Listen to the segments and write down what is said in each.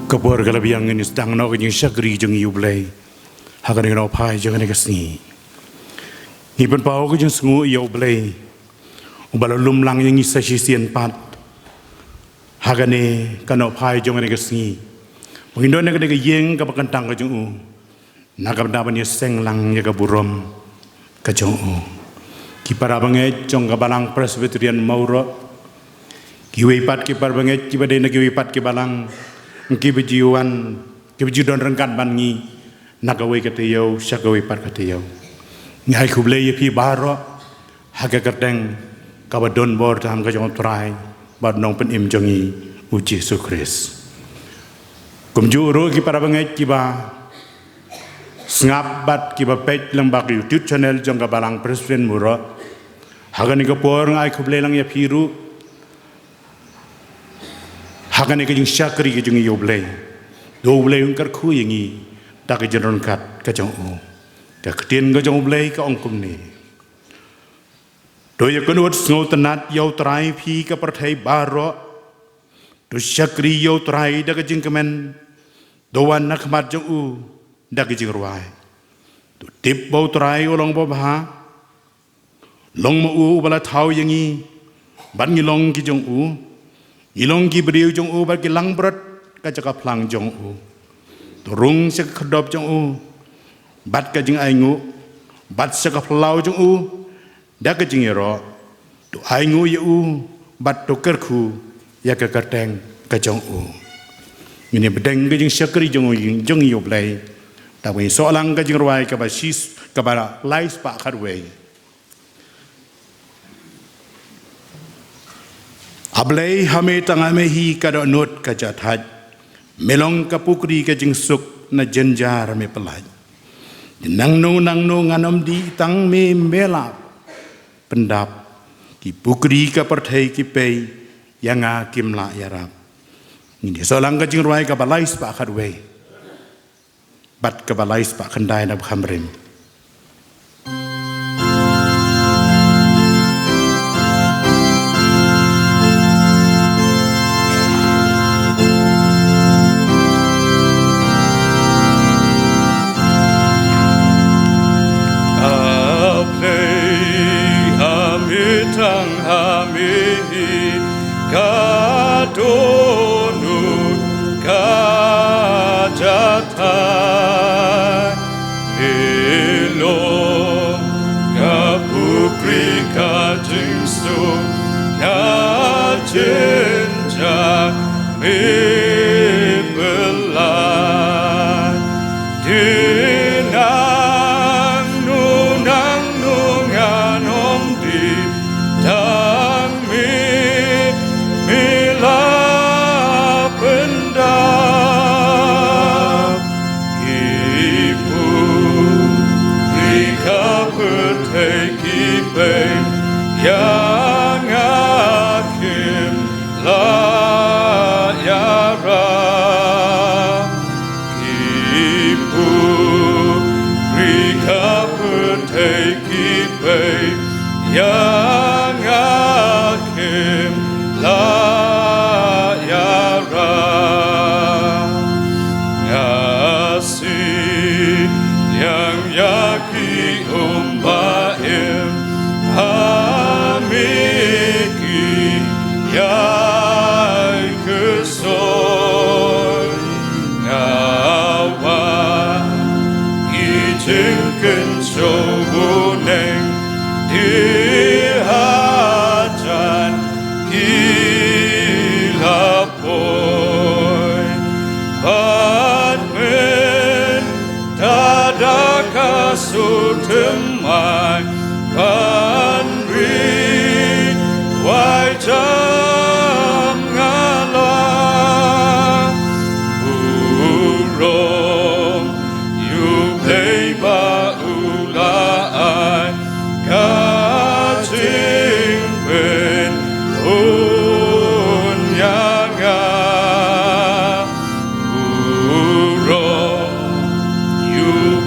Kapur kalabiang ini sedang nak yang syakri jeng yublay, hakan yang pai jeng ini kesni. Iban pau ke jeng sengu yublay, ubalo lumlang yang isa sisian pat, hakan ni kan pai jeng ini kesni. Mengindo nak ada yang kapakantang ke jeng u, nakap dapat ni senglang ya kaburom ke jeng u. Kipara banget jeng kabalang Presbyterian Mauro, kiwipat kipar banget kibadena kiwipat kibalang. Kibajiwan, kibajiwan rengkat bangi, nakawai katayau, syakawai par katayau. Ngai kublai pi baro, haga kerteng, kabadon bor tam kajong trai, bad nong pen im jongi uji Yesus. Kumjuro ki para bangai kiba, sengabat kiba page lembak YouTube channel jong kabalang Presbyterian Muro, haga ni kapor ngai kublai lang ya piru. Hakan ni kajing syakri kajing yoblay, yoblay ungkar ku yangi, tak kejeron kat kajong u, tak ketien kajong yoblay ka ongkum ni. Doya kenut snow tenat yau terai pi ka perthai baro, do syakri yau terai dak kajing kemen, doan nak mat jong u, dak kajing ruai. Do tip bau terai olong babha, long ma u bala thau yangi, ban ngilong kajong u. Ilong ki beriu jong u bagi lang berat kajaka plang jong u. Turung sek kedop jong u. Bat kajing aingu. Bat sek pelau jong u. Dak kajing ero. Tu aingu ya u. Bat tu kerku. Ya ke kerteng kajong u. Ini bedeng kajing syakri jong u jong yu blay. Tapi soalang kajing ruai kabasis kabara lais pak karway. Ablay hame tangame hi kada not kajathat melong kapukri kajing suk na jenjar me pelaj nang no nganom di tang me mela pendap ki pukri ka perthai ki pei yanga kimla yarap ini solang kajing ruai ka balais pa khadwe bat ka balais pa khandai na khamrem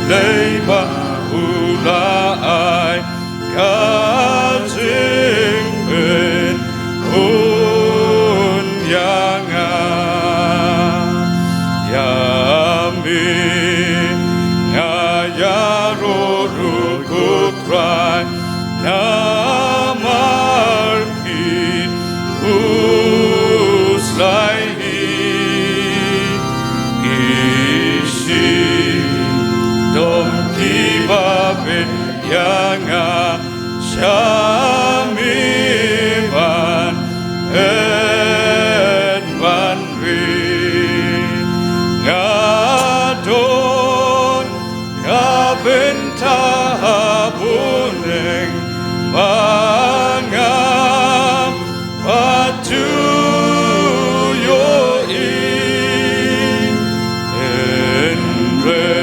Play ba hula namarki uslaihi kishi dom kibabe yanga shamiman en vanri ngadon ngabentahabuneng mangam patu yo enre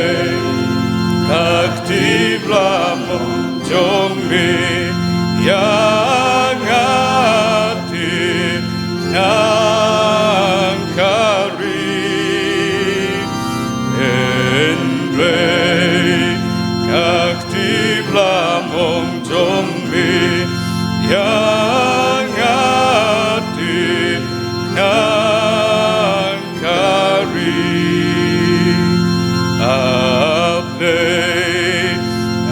kakti blamo jongmi yang ati nangkari enre kakti blamong jombi yang ati nangkari abne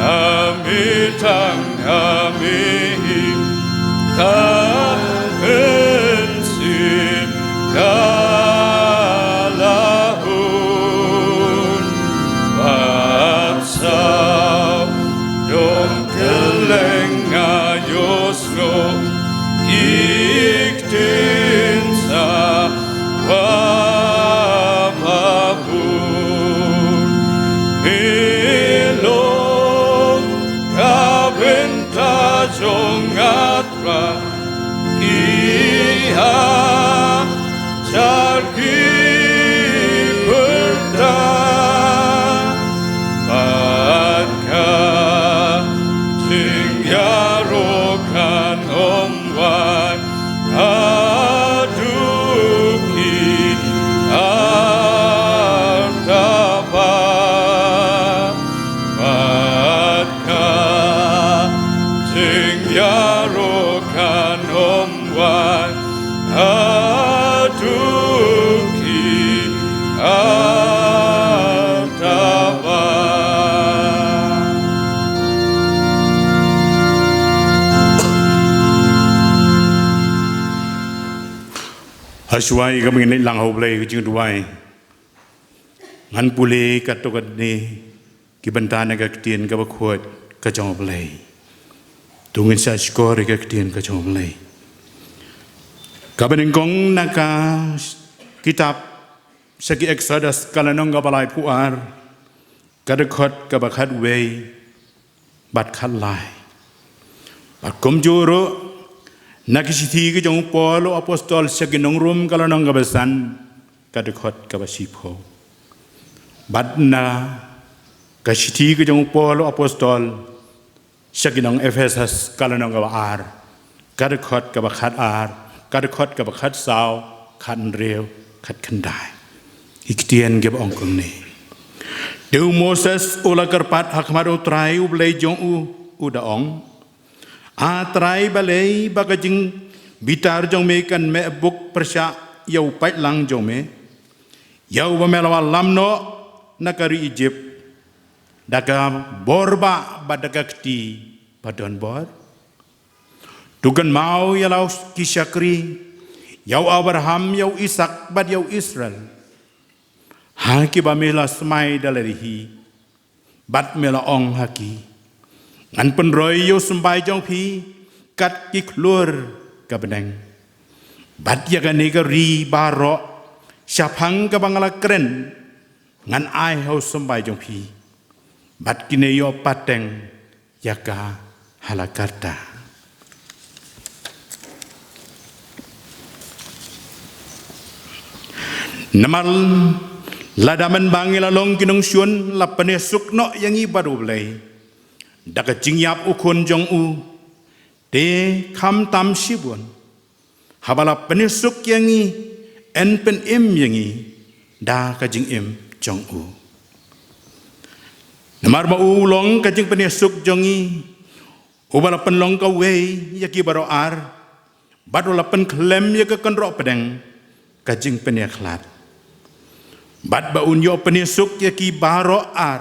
amitang amihim kahensin kalahun batsau dom kelenga yosno iktinsa wababun milong kabenta jongatra iha jargi berda maka tinggarokan omwan aduki artaba maka tinggarokan omwan aduki artaba Haswai kami ni lang hoblay kucing duai ngan pule katokat ni kibantana kaktian kabakuat kacang hoblay tungin sa skor kaktian kacang hoblay kabaningkong naka kitab sagi Exodus kalanong kabalay puar kadakot kabakhat way bat khalai bat komjuro nakisithi ke jong Paulo apostol saginong rum kalanong kabasan kadakot kabasipo badna kasithi ke jong Paulo apostol saginong Ephesus kalanong kabar kadakot kabakhat ar kadakot kabakhat saw khan rew khat khandai iktian geb ongkong ni Dew Moses ula karpat hakmar utrai ublay jong udaong atrai balay bagajing bitar jong me kan me buk persya yau pait lang jong me yau bamelawa lamno nakari Egypt daga borba badagakti padon bor tugan mau yalau kisyakri yau Abraham yau Ishak bad yau Israel haki bamela smai dalarihi bat mela ong haki ngan penroy yo sembai jong pi kat ki klur ka beneng bat ya gane ga ri baro syapang ka bangala kren ngan ai ho sembai jong pi bat kine yo pateng ya ka halakarta namal ladaman bangila long kinong syun lapane sukno yang ibaru blay daga jingyap ukun jong u de kam tam sibun habala penisuk yangi en pen im yangi da ka jing im jong u namar ma u long ka jing penisuk jongi ubala pen long ka wei yaki baro ar badola pen klem ya ka kanro pedeng ka jing pen ya khlat bad ba un yo penisuk yaki baro ar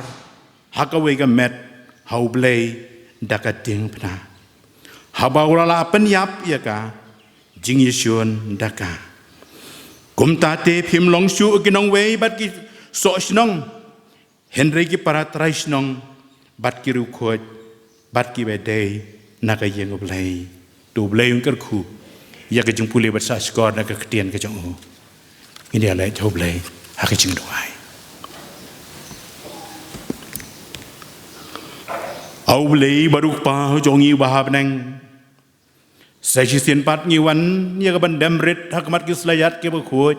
haka wei ga met hau blay dakating pna Habaulala penyap ya ka jing Yesun daka. Kumta te phim long shu kinong wei bat ki so shnong Henry ki paratrai shnong bat ki ru khot bat ki be dei na ka yeng oblei tu blei ung ker khu ya ka jing puli bat sa skor na ka ktien ka jong u ini ala oblei ha ka jing doai oblei baruk pa jong i bahab nang sai chi sien pat ngi wan ya ka ban dem rit hak mat ki slayat ki ba khot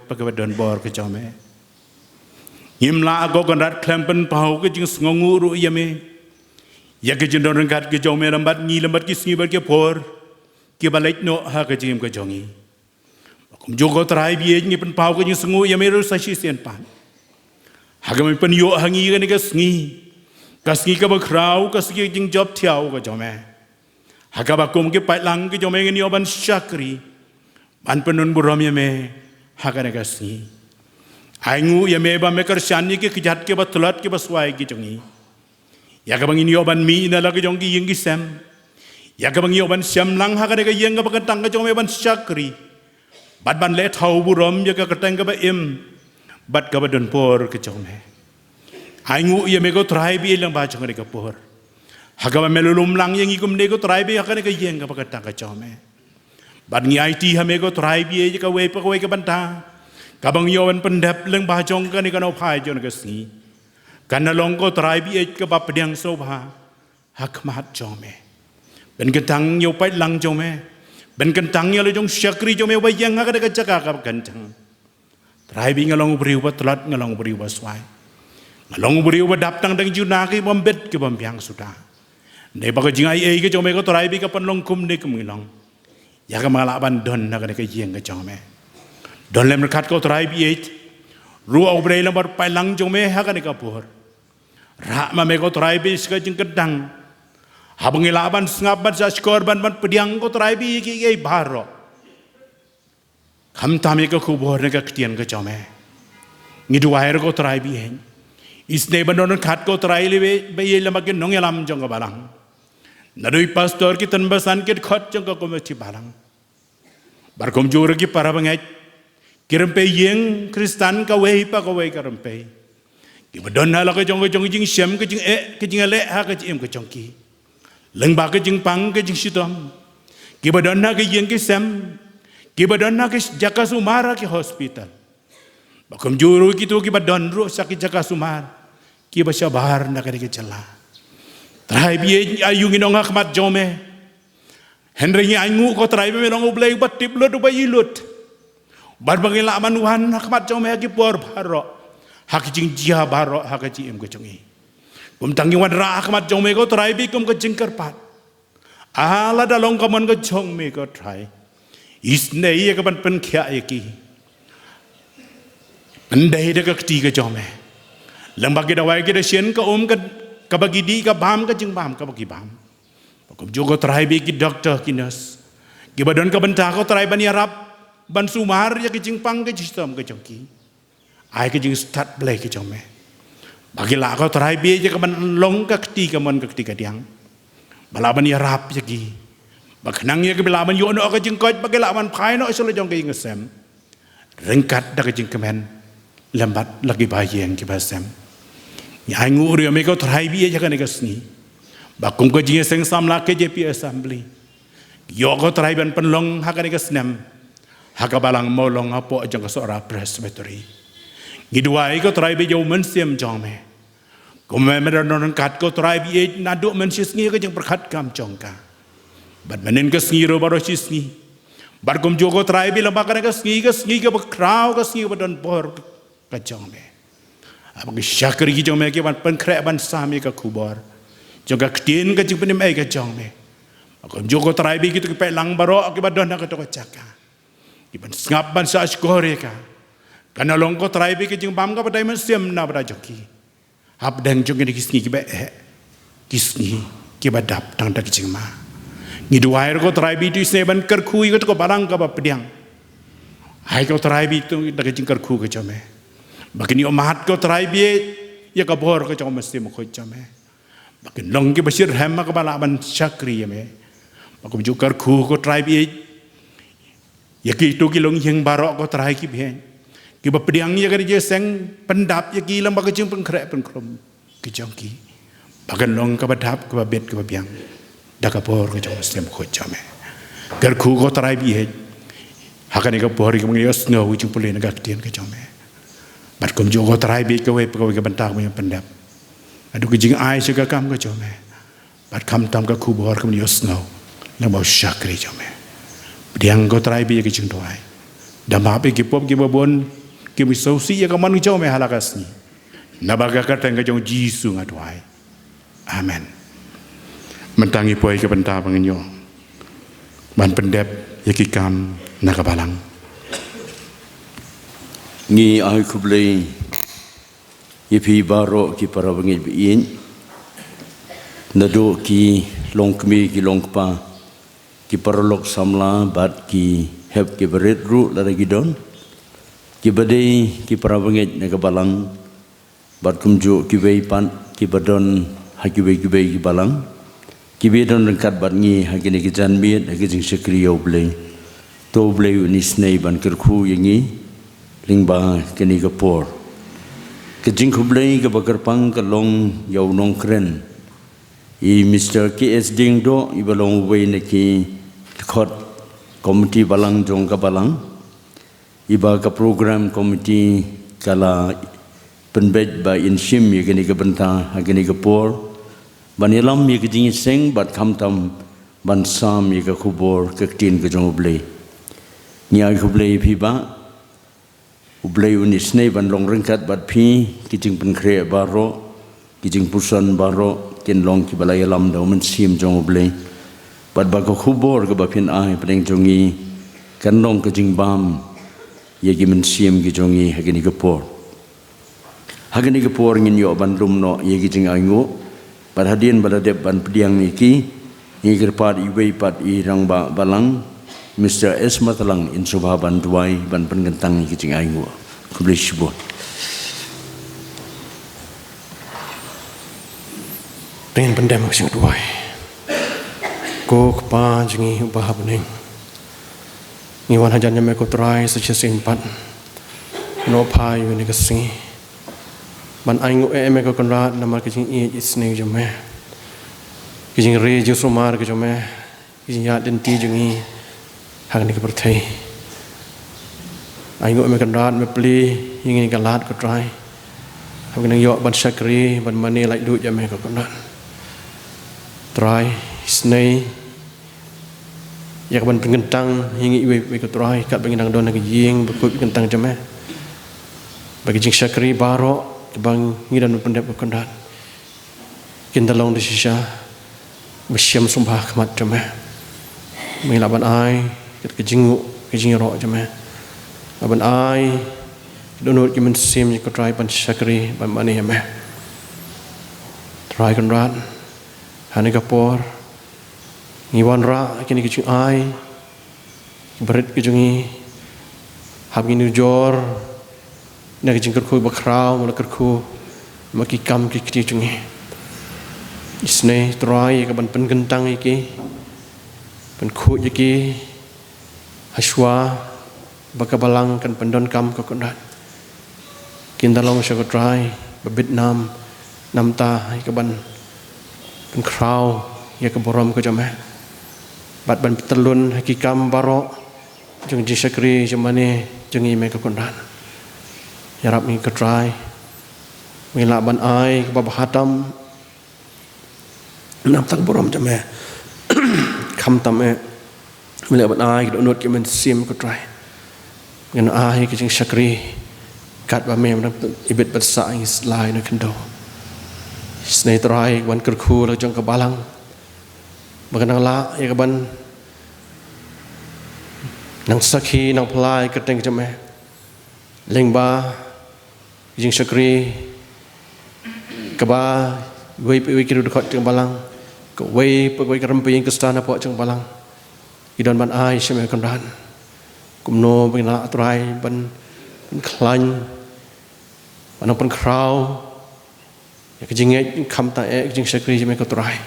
pa ka ba don bor ka jome Imla ago kan rat klempen pau ke jing sngongu ru yame ya ke jing don kat ke jome lambat ngi lambat ki sngi bar ke por ke balait no ha ke jim ke jongi kum jogo trai bi ngi pen pau ke jing sngu yame ru sa shi sen pan ha ke pen yo hangi ke ni ke sngi ka ba krau ka sngi jing job thiau ke jome ha ka ba kum ke pai lang ke jome ngi oban shakri ban penun buram yame ha ka ne ka sngi Aingu ya meba mekar shani ke kijat ke batulat ke baswai ki jongi ya ka bangin yoban mi na la ke jongi yingi sem ya ka bangin yoban sem lang ha ka ne ka yeng ka bakatang ka jong ban shakri bat ban le thau burom ya ka katang ka ba im bat ka ba don por ke jong me aingu ya me ko trai bi lang ba jong ne ka por ha ka ba melulum lang yeng ikum ne ko trai bi ha ka ne ka yeng ka bakatang ka jong me bat ngi IT ha me ko trai bi ya ka we pa ka we ka banta Kabang yawan pendap leng bahjong kan ikan opai jon kesni, karena longko terapi ke bap pedang sobha hakmat jome, ben kentang yopai lang jome, ben kentang yalo jong syakri jome bayang agak dekat cakap kap kentang, terapi ngalong beriubat telat ngalong beriubat swai, ngalong beriubat daptang deng junaki bombet ke bombiang sudah, ne bagai jingai ke jome ko terapi ke penlong kum ne kemilong, ya kemalaban don agak dekat jeng ke jome. Don lem rekat ko try biet ruau brei lambar pailang jong me ha kan ka por ra ma me ko try bi ska jing kedang habang ilaban sngaban sa skor ban pediang ko try bi ki ei baro kham ta me ko khubor ne ka ktien ka jome ngi duair ko try bi hen isne ban don khat ko try le be ye lam ke nong elam jong ka balang nadui pastor ki tan basan ke khot jong ka ko me ti balang bar kom jor ki para bangai Kirempe yeng Kristan ka wei pa ka wei kirempe. Kibadon hala ka jong jing shem ka jing le ha ka jing ka jong ki. Leng ba ka jing pang ka jing sitom. Kibadon na ka yeng ki sem. Kibadon na ka jaka sumara ki hospital. Bakom juru ki tu kibadon ru sa ki jaka sumar. Kiba siya bahar na ka di jala. Try bi ayung inong hakmat jome. Henry ni aingu ko try bi menong ublay batip lo do ba ilut. Barbangi la manuhan hakmat jong me ki por baro hak jing jia baro hak ji em ko jongi kum tangi wan ra hakmat jong me ko trai bi kum ko jing karpat ala da long ko man ko jong me ko trai isne ye ka ban pen khya ye ki andai de ka ti ka jong me lamba ki da wai ki da sien ka ka bagi di ka bam ka jing bam ka bagi bam kum jo ko trai bi ki doctor ki nurse ki badon ka ban ta ko trai ban ya rap ban sumar ya kejing pang ke sistem ke jongki ai kejing start play ke jome bagi la ko try bi je ban long ka kti ka mon ka kti ka diang balaban ya rap ya gi baknang ya ke balaban yo no ka jing ko bagi la ban phai no so le jong ke ngesem rengkat da ke jing kemen lambat lagi bayeng ke basem ya ngur ya me ko try bi je ka ne ka sni bakum ko jing seng sam la ke JP assembly yo ko try ban penlong ha ka ne ka snem hakabalang molong apo jang kasora presbytery ngidwai ko try bi jo men siem jome kume medan kat ko try bi nadu men sisngi ko jang perkhat kam jongka bad menen ka sngi ro baro sisngi bar kum jo ko try bi lamba ka sngi ka krau ka sngi badon bor ka jome abang syakri ki jome ke ban pen kre ban sami ka kubor jongka ktien ka jing penim ai ka jome kum jo ko try bi ki to pe lang baro ke badon ka to ka chaka Iban ngap ban sa skore ka kana long ko try bi ke jing bam ka padai men sem na bra joki hab dang jong ni kisni ki be kisni ki badap tang dak jing ma ni duair ko try bi tu se ban kar khui ko barang ka ba pediang hai ko try bi tu dak jing kar khu ke jome bakini o mat ko try bi ya ka bor ko jong sem ko jome Makin long ke basir ham mak bala ban syakri ya me. Makum jukar khu ko try bi. Ya ki tu ki long yang barok ko try ki ben. Ki ba pediang ya kan je seng pendap ya ki lam ba ke jing pen krek pen krom. Ki jong ki. Bagan long ka badap ka bet ka biang. Dakapor ka jong stem ko jame. Gar khu ko try bi he. Hakan ka por ki mngi os ngau jing pule na gak tien ka jame. Bat kum jo ko try bi ka we ka bantak me pendap. Adu ke jing ai se ka kam ka jame. Bat kam tam ka khu bor ka mngi os ngau. Na ba syakri jame. Diang ko try bi ka jing toai. Dama pe ki pop ki babon ki mi sausi ya ka man jame halakas ni. Nabaga ka tang ka jong jisu ngatwai. Amen. Mentangi poi ke benta pangenyo. Ban pendep yakikam nakabalang. Ngi ai kublei yepi baro ki para bangit biin. Nado ki longkmi ki longpa ki parolok samla bat ki heb ki berit ru lara gidon. Ki badai ki para bangit nakabalang bat kumju ki weipan ki badon hakibai ki balang ki bedon rengkat bat ngi hakini ki janmiet hakijing sekri yo blei to blei unisnei ban kerku yangi lingba kini kapor kijing ku blei ka bakarpang ka long yo nong kren I Mr. KS ding do I balong wei na ki khot komiti balang jong ka balang iba ka program komiti kala penbet ba inshim yakini ka benta hakini kapor Banilam ya kejing seng bat kamtam ban sam ya ke kubur ke tin ke jong ublei nyai ublei pi ba ublei unis nei ban long rengkat bat pi kijing pen kre baro kijing pusan baro kin long ki balai lam do men sim jong ublei bat ba ke kubur ke bapin ai pedeng jongi kan long kejing bam ya ki men sim ki jongi hagini ke por hagini ke por ngin yo ban lum no ya kijing aingu Perhadian pada depan pediang niki ni kerpat iwei pat I rangba balang Mr. S matalang insubha ban duai ban pengentang niki cing aingu kublis bo Pengen pendam sing duai ko kpa jingi ubah bening ni wan hajan nyame ko try such simpat no pai ni kasing ban aingu me ko konrad nama kijing isne jome kijing re ju sumar ke jome kijing ya den ti jungi hang ni ke perthai aingu me konrad me pli yingi galat ko try hang ni yo ban sakri ban mani like du jame ko konrad try isne yak ban pengentang yingi we ko try kat bangin don ke ying bekut kentang jome bagi jing sakri baro bang ngidan pendep kondan kindalong di sisa bersiam sumpah kemat jeme mengilaban ai kejingu kejingro jeme laban ai donut kimen sim ko try pan sakri ban mani jeme try kondan hani kapor ngiwan ra kini kejing ai berit kejungi habini jor nak jingkar ku bakrau mula kerku maki kam ki kiti jungi isne try ka ban pen gentang iki pen khu iki haswa bakabalang kan pendon kam ka kondat kindalong sya ko try babit nam namta ka ban pen krau ya ka borom ko jame bat ban telun hakikam baro jung ji sakri jamane jungi me ka kondat Yarap ni ketrai, mila ban ai kebabahatam, nam tak borom jame, kam tame, mila ban ai kedonot kemen sim ketrai, ngan ai kejing sakri, kat ba mem ibet bersa is lai na kendo, snei trai ban kerku la jong kebalang, bagan la ya keban, nang sakhi nang pelai keteng jame, lengba jing sakri kaba wei kiru dekat jeng balang ko wei pegoi kerempi ke stana po jeng balang idon ban ai seme kondan kumno bina atrai ban klan ban pen krau cái gì nghe khăm ta cái gì sakri cho mấy cái trai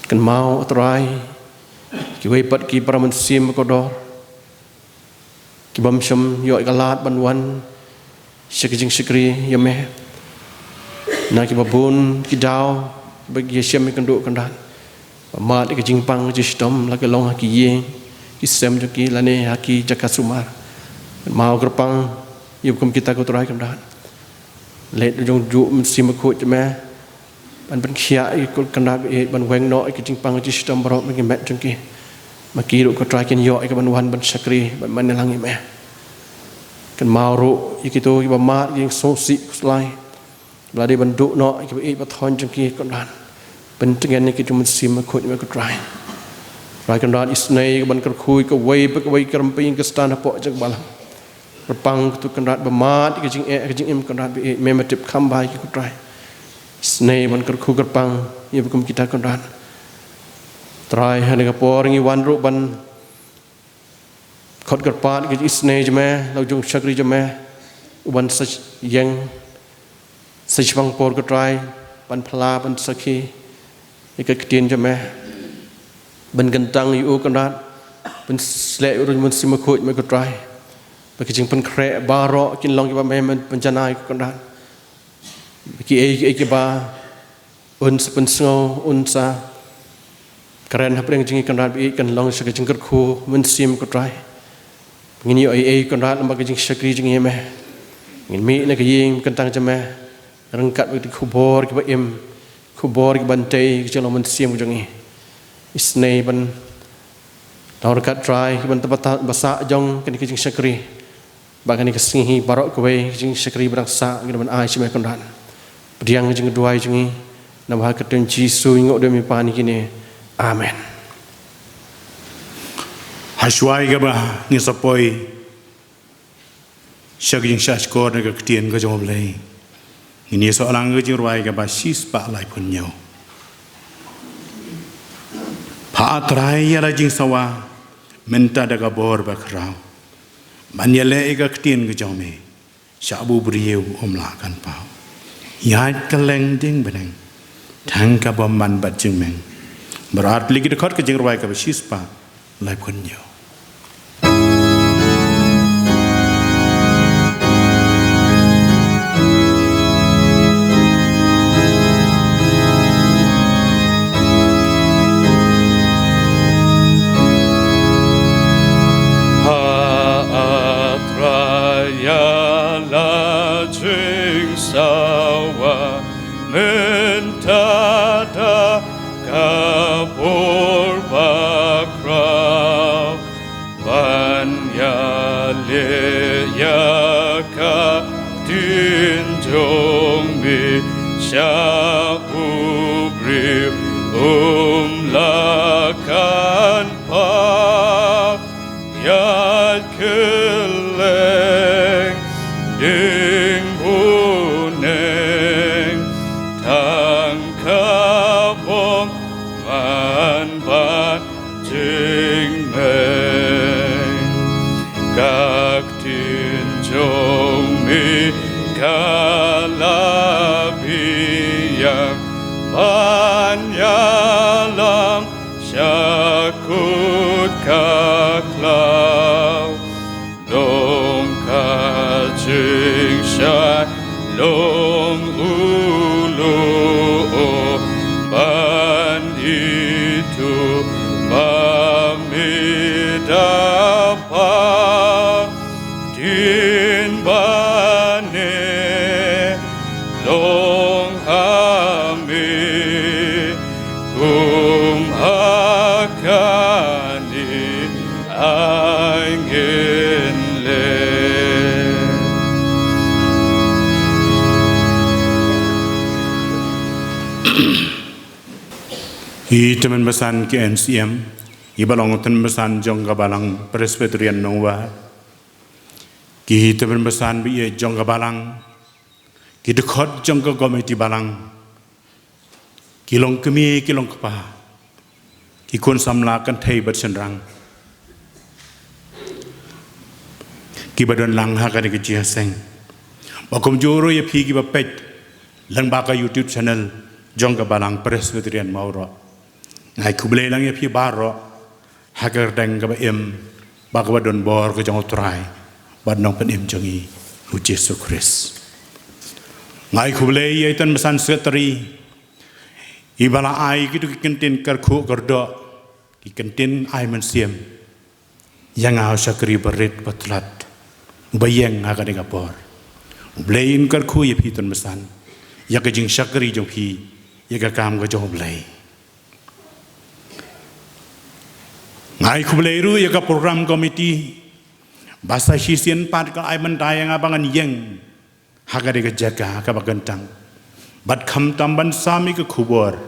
cần mau trai cái vậy bất kỳ paraman sim có đó cái bấm sum yoi galat ban wan cái gì sakri cho mấy na cái babun cái đau bagi siam mấy con độ con đàn mà cái gì pang cái sistem là cái long cái gì cái sem cho cái là này cái jakasumar mau cái pang yêu cùng kita có trai con đàn lệ trong dụ sim khôi cho mẹ bạn vẫn khía cái con đàn bị bạn quen nọ cái chính pang cái sistem bảo mấy cái mẹ trong kia mà kia độ có trai cái nhọ cái bạn hoàn bạn sakri bạn mình là người mẹ cái mau ro cái tôi cái mà cái số sĩ slide là để bạn dụ nọ cái bị bắt thon trong kia con đàn bên trong cái này cái chúng sim khôi mấy cái trai rồi con đàn isnay bạn cái khui cái way cái ramping cái stand up cho bạn pang tu kan rat bamat ke jing em kan rat be mematip khambai ki kutrai snei man kar khu kar pang ye bukum kita kan rat trai hane ka por ngi wan ru ban khot kar pat ke snei jame lau jung sakri jame ban sach yang sach bang por ka trai ban phla ban sakhi ke tien jame ban kan tang yu kan rat ban sle ru ban sim khoj me ka trai bagi jing pen kre baro kin long kiba me penjanai ko kan bagi ai kiba un pen sngo un sa karen hapreng jing kan bi kan long sa jing khu mun sim ko trai ngini ai kan rat bagi jing sakri jing me ngin mi na ka ying kan tang jame rangkat bagi khubor kiba em khubor ki bantai ki long mun sim jing isnei ban tawar kat trai ki ban tabat basa jong kan ki jing sakri Bahkan ini kesingi barok kue jing sakri berangsa gitu man ai cuma kondan. Beriang jing kedua jingi nama ketun Jisu ingok demi pani kini. Amen. Hashwai gaba ni sapoi syaging syashkor naga ketien ke jom lei. Ini seorang ke jing ruai gaba sis pak lai punyo. Pa atrai ya jing sawa menta daga bor bakrau. Banyale ega ketien ke jome syabu beriu omlakan pau yat keleng ding beneng thang ka bomban bat jing meng berat lagi dekat ke jing ruai ka sispa lai punyo sawa mentada kapur bakrau banya leya ka tinjong mi sya ubri lakan pa ya keleng ding buneng tangkabong man ban jing meng kak tinjong mi kalabiyang panyalam syakut kaklau dong kajing syai long ulu ban itu bamidapa tin bane long hami kum akani angin le I teman besan ke NCM I balong teman besan jong kabalang Presbyterian Nongwa ki teman besan bi jong kabalang ki dekat jong ka komiti balang ki long kemi ki long kapa ki kon samla kan thai bat senrang ki badon lang ha ka ki chia seng ba kom joro ya phi ki ba pet lang baka YouTube channel jong ka balang Presbyterian Mauro ngai kuble lang ya pi baro hagar dang ka ba baka ba don bor ka jong utrai bad nong pen jongi hu Jesu Christ ngai kuble ya tan mesan sekretari ibala ai gitu kentin karku kerdo kentin ai mensiem yang au syakri berit batlat bayang aga de gapor blain karku ya pi tan mesan ya ka jing syakri jong pi ya ka kam ka jong blai ngai kuble ru ya ka program komiti bahasa Sisian pat ka ai mandai yang abangan yang haga de jaga ka bagantang bat kham tamban sami ka khubor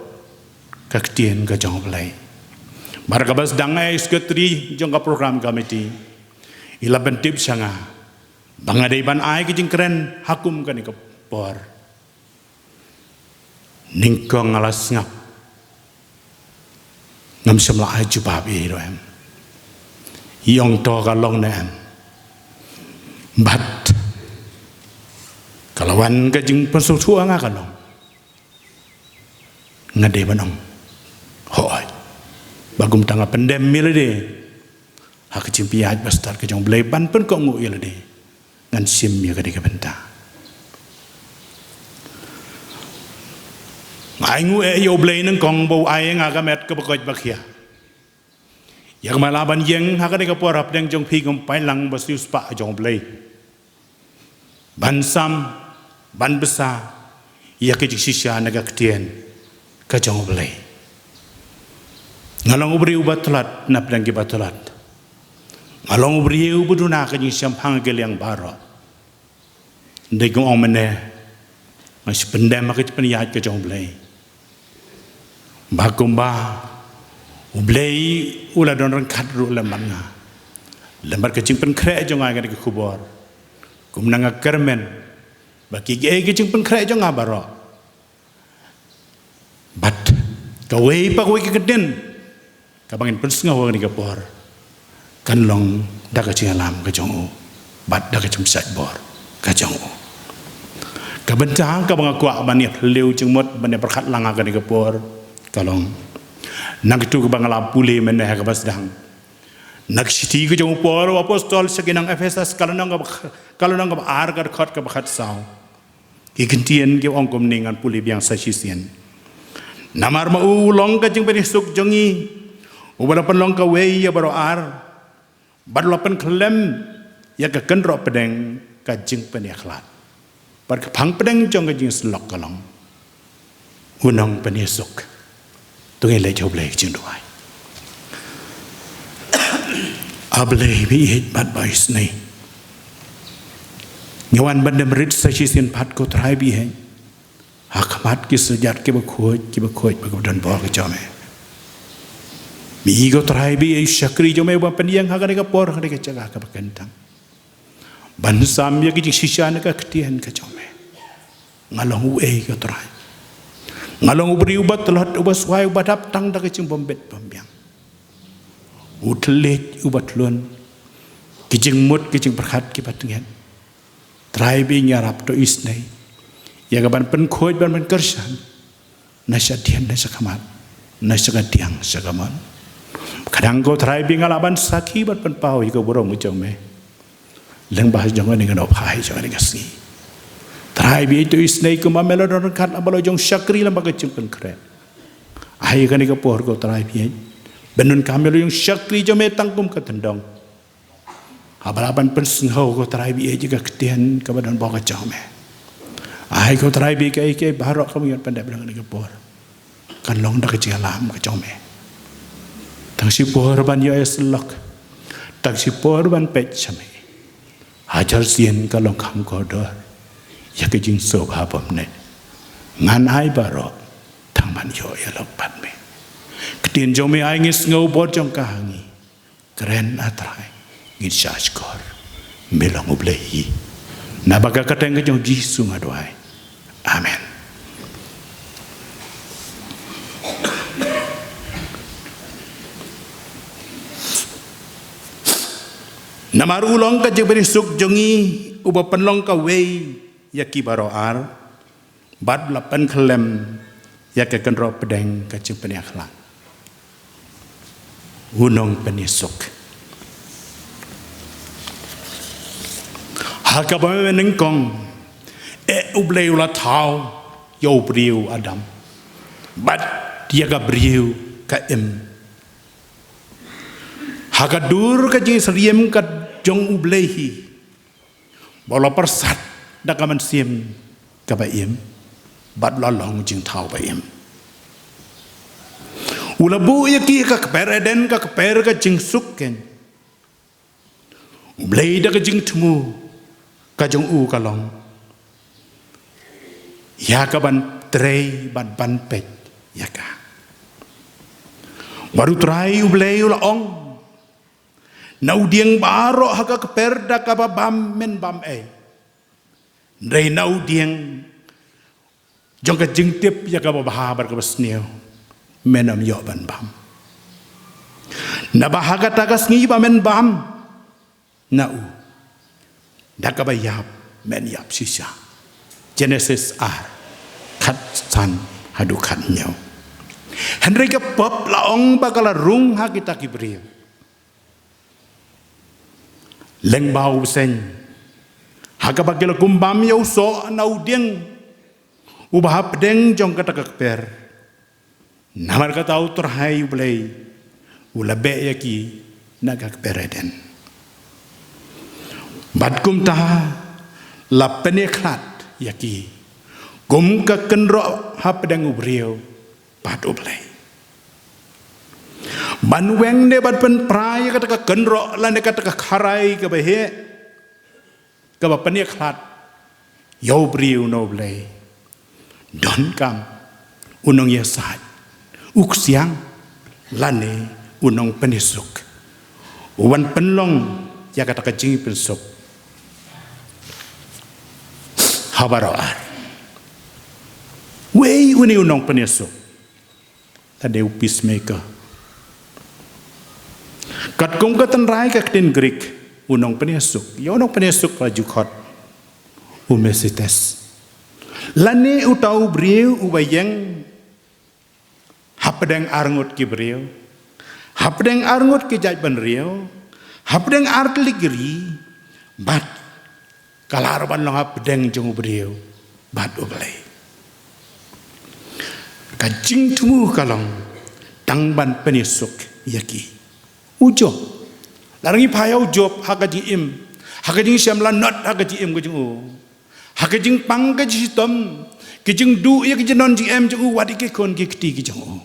ka tien ka jong blai bar ka bas dangai sekretari jong ka program komiti ila bentip sanga bangadai ban ai ki jing keren hakum ka ni ka por ningkong alas ngap ngam semla ai jubab e ro em yong to ka long na em bat kalawan ka jing pensu thua nga ka long ngade banong hoi bagum tanga pendem milade hak jing piaj bastar ka jong blai ban pen ko ngu ilade ngan sim ya ka de ka benta ai ngu e yo blai nang kong bo ai nga ka met ka bakoj bakhia yang malaban yang ha ka de ka porap deng jong pi gom pai lang basius pa jong blai ban sam ban besa ya ke sisya naga ktien ka jong blai ngalong ubri ubat telat nap dang ki batalat ngalong ubri ubuduna ka jing sampang gel yang baro ndai gong ong mene mas pendem ka peniat ka jong blai bagumba ublei ula don rangkat ru lemban nga lembar kecing pen kre jong ai ka kubor kum nanga kermen baki ge kecing pen kre jong abaro bat ka wei pa wei ka den ka bangin pen snga wa ni ka por kan long da ka cing alam ka jong bat da ka chum sat bor ka jong ka bentang ka bang kwa ban ni leu jing mot ban perkhat langa ka ni ka por kalong nak tu bang la pule men ha ka basdang nak siti ko jong por apostol saginang Efesus kalonang ka ar ka khot ka bakhat saw ikentien ge ong kom ningan pule biang sa sisien namar ma ulong ka jing berisuk jongi ubala long ka wei ya baro ar badlapan klem ya ka kendro pedeng ka jing peniaklat par ka phang pedeng jong ka jing slok kalong unong penisuk tôi lấy chụp lấy chuyện đó ablay bị hết bắt bài này nhiều anh bên đêm rít say xin phát có thái bị hết hak mát cái sự giặt cái bậc khôi bậc đàn bò cái cho mẹ bị có thái bị sakri cho mẹ bằng pendiang hak cái por hak cái jaga cái bậc kentang ban sam ya cái shisha cái ketian cái cho mẹ ngalong uai cái thái ngalong ubri ubat telat ubat swai ubat ap tang da kecing bombet bombiang utlet ubat lun kecing mut kecing perkhat ki patungan trai bi nyarap to isnai ya gaban pen khoj ban ban kersan nasa dian nasa kamat nasa gadiang sagaman kadang ko trai bi ngalaban saki bat pen pau iko borong mucong me leng bahas jangan dengan opai jangan dengan si trai bi itu isnai ko mamelo don kat abalo jong syakri lam baga cimpen kret ai kan ko por ko trai bi benun kamelo jong syakri jome tangkum ka tendong abalaban pen sngho ko trai bi juga ketian ka badan baga jome ai ko trai bi ke barok kam yan pandai belang ko por kan long da ka jalam ka jome tang si por ban yo eslok tang si por ban pet chame hajar sien ka long kham ko dor ya ke jing so ba bom ne ngan ai baro thang ban yo ya lok pat me ketien jong me ai ngis ngau bot jong ka hangi keren atrai ngin shach kor melong ublehi na baga kateng ke jong jisu ngadwai amen namaru long ka jeberi suk jongi uba penlong ka wei yaki baro ar บัดละเป็นคลมอยากกันรอประเดงก็จึงเป็นอย่างไรอุนงเป็นสุขหากบ่เป็นหนึ่งกองอุบเลวละเท้าโยบริวอดัมบัดdia ka beriu ka em haka dur ka jing seriem ka jong ublehi bola persat da ka man siem ka ba em bad la long jing thau ba em ulabu ya ki ka pereden ka per ka jing suk ken ublei da ka jing tmu ka jong u ka long ya ka ban trei ban pet ya ka baru trai ublei ula ong nau dieng baro haka keperda kaba bam men bam rei nau dieng jong ka jing tip ya kaba bahabar kaba sneo menam yo ban bam na bahaga tagas ngi ba men bam nau dakaba yap men yap sisa Genesis R khat san hadu khat nyau Henry ka pop laong bakala rung ha kita kibriu leng bau sen ha ka bakila kumbam yo so nau dieng ubah pedeng jong kata ka per namar ka tau terhai ublei ulabe yaki naga pereden bad kum ta la peneklat yaki kum ka kenro ha pedeng ubriu bad ublei ban weng ne bad pen prai kata ka kenro lan kata ka kharai ka behe ka ba penia khat yo briu no blei don kam unong ya sai uk siang lane unong penisuk wan penlong ya kata ka jing pensuk habaroar wei uni unong penisuk tadeu peacemaker kat kong katan rai ka tin Greek unong penisuk yo unong penisuk raju khot umesites lani utau briu ubayeng hapdeng arngut ki briu hapdeng arngut ki jaj ban riu hapdeng artligri bat kalar ban long hapdeng jong briu bat ublei kajing tumu kalong tangban penisuk yaki ujo larangi payau job hakaji im hakaji syamla not hakaji im kajing u hakajing pang kaji tom kijing du ya kijing non ji em jing u wadi ke kon ki kti kijing u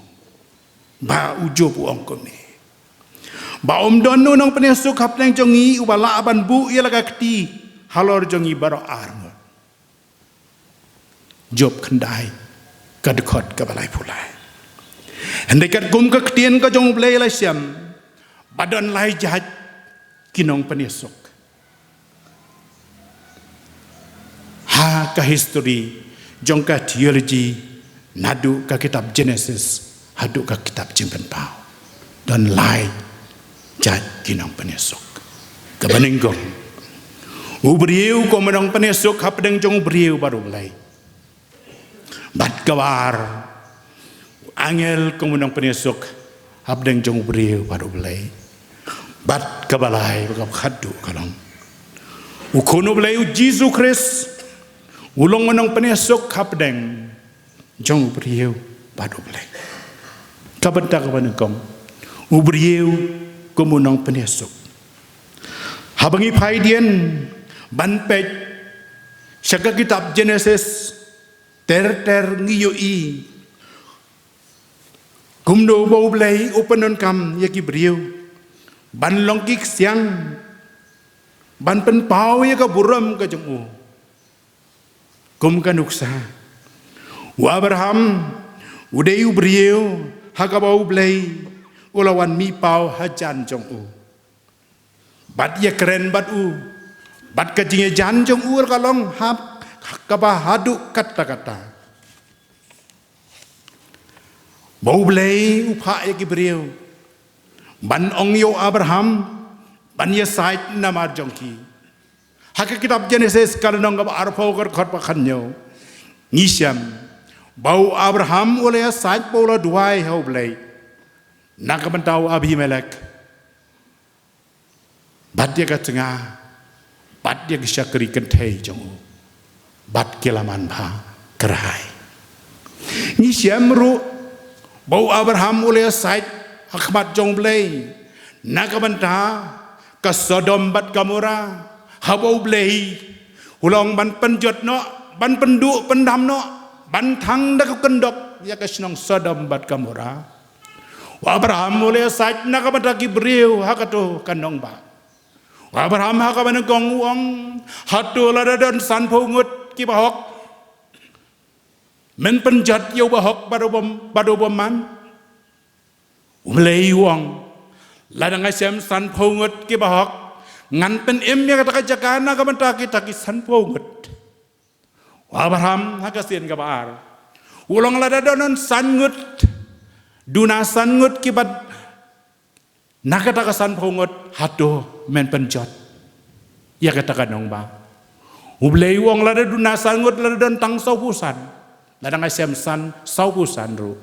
ba ujo bu ong kom ni ba om don no nong penisuk hapdeng jongi ubala aban bu ya laga kti halor jongi baro arngo job khandai kadkhot kabalai pulai andai kat gum ka ktien ka jong blei lai siam badan lai jahat kinong penisuk ha ka history jong ka theology nadu ka kitab Genesis hadu ka kitab Jimpen Pau dan lai jahat kinong penisuk kabanenggong ubriu ko menong penisuk hapdeng jong ubriu baru blei bat kawar angel kemunang penisuk habdeng jong briu baru belai bat kabalai bakap khadu kalong ukono belai Jesus Christ ulong menang penisuk habdeng jong briu baru belai kabenta kabanengkong ubriu kemunang penisuk habangi phaidien banpej syaka kitab Genesis ter ngiyo i kumdo bau blai upanon kam yaki briu ban longkik siang ban pen pau ya ka buram ka jong u kum kanuksa wa Abraham udeu briu haga bau blai ulawan mi pau hajan jong u bat ya keren bat u bat ka jinge jan jong u ka long hap kaba haduk kata-kata bau belai upha ya kibriu ban ong yo Abraham ban ya sait namar jongki hak kitab Genesis kalau nong kaba arpo kor khot pakhanyo Ngisyam bau Abraham oleh saat pola duai hau belai nak mentau Abimelek bat dia ke tengah bat dia ke syakri kentai jong bat kelaman ba kerai Ngisyam ru bau Abraham oleh saat akmat jong belai nak mentau ke Sodom bat Gomora habau belai ulang ban penjot no ban penduk pendam no ban thang dak kendok ya ke senong Sodom bat Gomora Abraham oleh saat nak mentaki beriu hakato kanong ba Abraham hakaban gong uang hatu lada dan san pungut ki bahok men penjat yo bahok badobom man umlei uang lada ngasem san pungut ki bahok ngan pen ya kata jakana ka mentaki taki san pungut Abraham hakasien ka baar ulang lada donon sangut duna sangut kibat nakata ka san pungut hatu men penjat ya kata kanong ba ublei wong lada duna sangut lada don tang saupusan lada ngasem san saupusan ru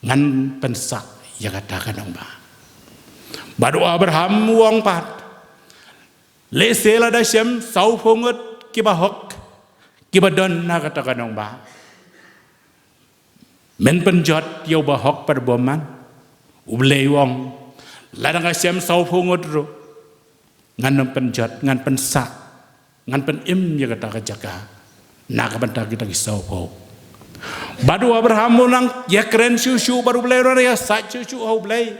ngan pensak ya kata kanong ba badu Abraham wong pat lese lada sem sau pungut kibahok kibadon na kata kanong ba men penjot yo bahok perboman ublei wong lada ngasem sau pungut ru ngan penjot ngan pensak ngan penim ya kata kajaka na kabanta kita kisau po badu Abraham unang ya keren susu baru belai ya sa susu au belai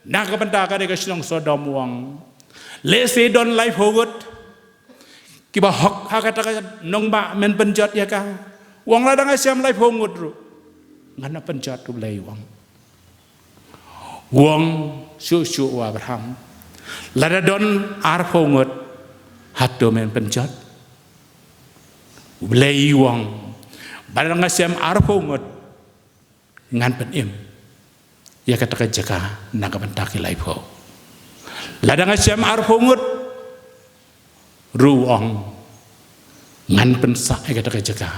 na kabanta ka de kasinong Sodom wong lese don life hogot kiba hok hakata nong ba men penjot ya ka wong lada ngasem life hongut ru ngana penjot tu belai wong susu Abraham lada don ar hongut hatu men penjot belai wong barang ngasem ar hongut ngan penim ya kata kajaka na kabanta ki life ho lada ngasem ar hongut ruang ngan pensak kata kajaka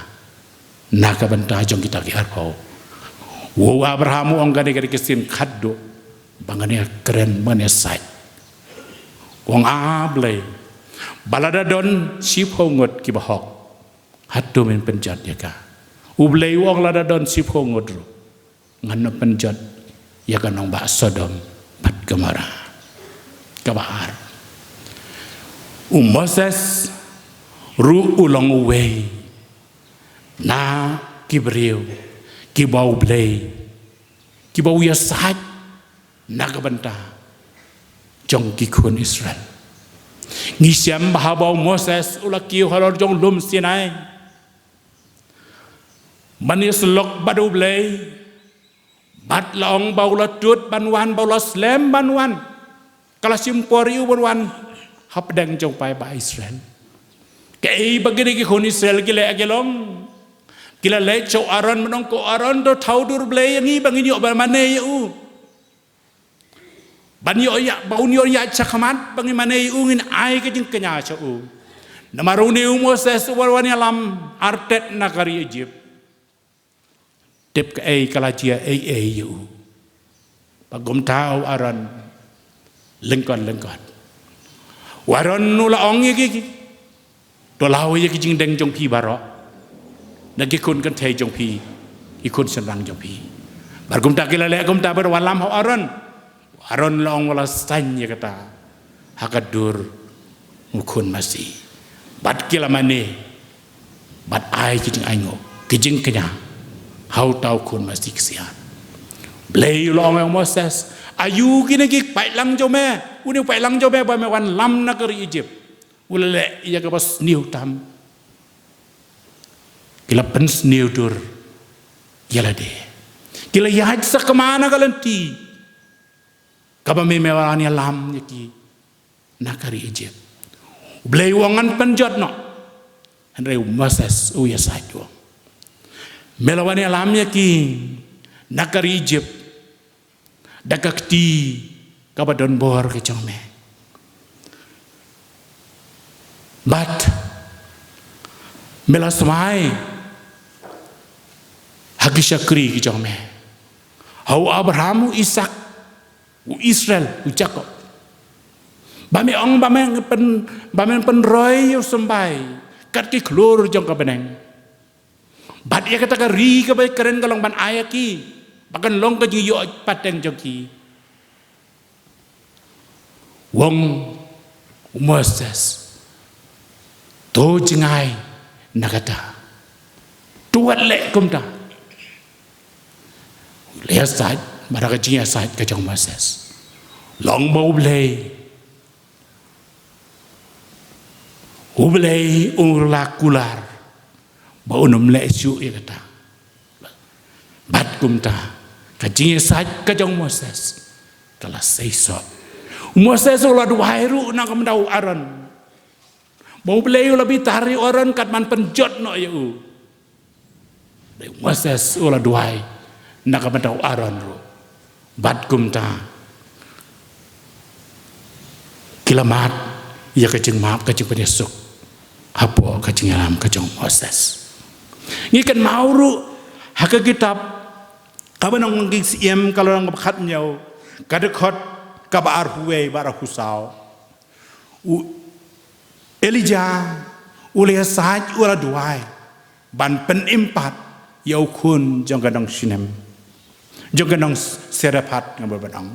naka banta jong kita ki arpau wo Abraham ong gade gade kesin khaddo bangane keren mane sai wong ablay balada don sip hongot ki bahok hatto men penjat ya ka ublay wong lada don sip hongot ru ngan penjat ya kanong ba Sodom bat Gomora kabar Moses ru ulang uwe na kibriu kibau blay kibau ya sahaj na kabanta jong kikun Israel ngisyam bahabau Moses ulaki halor jong lum Sinai manis lok badu blay bat laong baula tut banwan baula slem banwan kalasim poriu banwan hapdang jong pai ba Israel kei bagini ki khon Israel kile agelong kila le chau Aaron menong ko Aaron do thaudur blei ngi bangini yo mane yu ban yo ya baun yo ya chakhamat bangi mane yu ngin ai ke jing kenya chau namaruni Moses warwani alam artet nakari Egypt tip ke ei kalajia ei yu pagom tau Aaron lengkon waron nula ong iki to lau ye ki jing deng jong pi baro na ki kun kan thai jong pi ikun senang jong pi bar gum ta kila le gum ta bar walam ho aron long wala san ye kata hakadur mukun masi bat kila mane bat ai ki jing aingo ki jing kenya hau tau kun masi ksia blei long Moses ayu kini ki pai lang jo me uni pai lang jo me ba me wan lam nakari Egypt ulale iya ka bas niu tam kila pens niu dur kila de kila yaj sa kemana kalanti kaba me mewani lam yaki nakari Egypt blei wangan penjot no andre Moses uya sajo melawani lam yaki nakari Egypt dakakti kabadon bor ke chome but mela smai Hakisakri ki jong me hau Abraham Ishak Israel Jacob ba me ong ba me pen roi sambai kat ki klor jong ka beneng bat ya kata ka ri ka bai keren ka long ban ayaki bakan long ka yo pateng jong ki wong Moses to jingai nakata tuat le kumta le sai baraka jinga sai ka jong Moses long bo ble ublay ula kular ba unum le su ikata bat kumta kajing saj kajong Moses kala seiso Moses ula duairu na kamdau aran ba ublay ula bitari aran kat man penjot no yu Moses ula duai na kamdau aran ru bat kumta kilamat ya kajing maaf kajing penyesuk apa kajing alam kajong Moses ni kan mauru hak kitab apa nang ngisiam kalau nang khat nyau kadekot kabar huwe bara husau Elijah uleh saj ula duai ban pen impat yau kun jong kadang sinem jong kadang serapat ngabal badang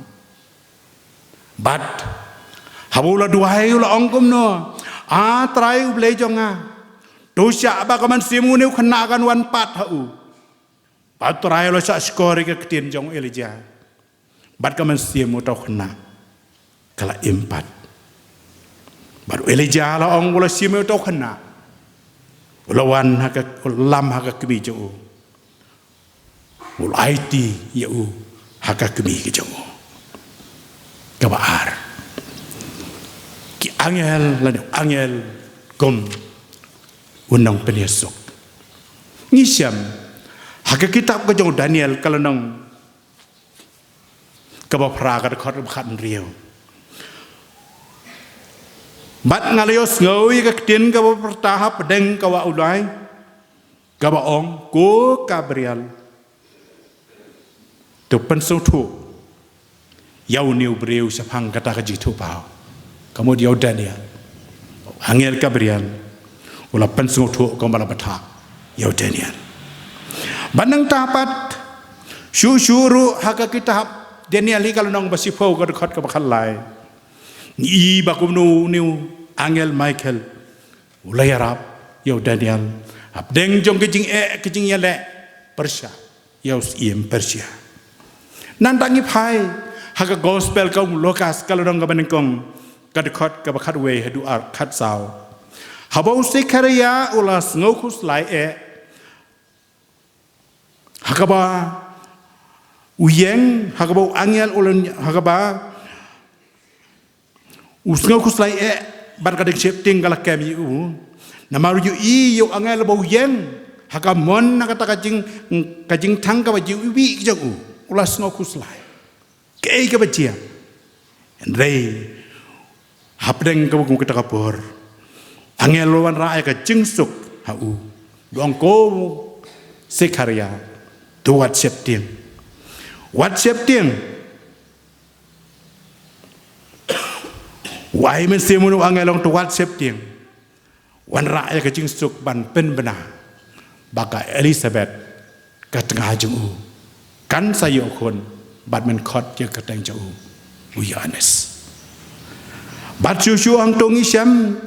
bat habula duai ula ongkum no try ublay jonga dosya ba kaman simu ni kena kan wan pat hau pat try lo sa skori ke ketien jong Elijah bat kaman simu tau kena kala impat baru Elijah la ong lo simu tau kena lawan hak lam hak kebi jo ul IT ya hak kebi ke jo kabar angel gom unang penyesok ngisyam hak kitab ko jong Daniel kalau nang kabapra ka khot khat riau bat ngalios ngoi ka tin ka pertahap pedeng ka wa ulai ka ba ong ko Gabriel tu pensung tu yau niu breu sapang kata ka jitu pau kemudian Daniel angel Gabriel ula pensung tu ko mala batha yau Daniel banang tapat syuru hak kitab Daniel li kalau nang basipau ka dekat ka bakhalai ni bakum nu angel Michael ula yarap yau Daniel abdeng jong kejing yale Persia yau iem Persia nandangi pai hak gospel kau Lukas kalau nang ka banengkong kadekot ka bakhat we hadu ar khat saw habau Zekaria ulas ngokus lai hakaba uyeng hakaba angel ulen hakaba usngokus lai bar kadek septing kala kami namaru yu yu angel bau uyeng hakamon nakata kajing thang ka baji wi jagu ulas ngokus lai kei ka bajia ndrei hapdeng ka bukum kita kapur angel lawan raai ka jingsuk hau dongko Zekaria tu wat septing wai men semunu angel long tu wat septing wan raai ka jingsuk ban pen bena baka Elizabeth ka tengah juu kan sayo kon bat men khot je ka teng juu uyanes bat susu ang tongi syam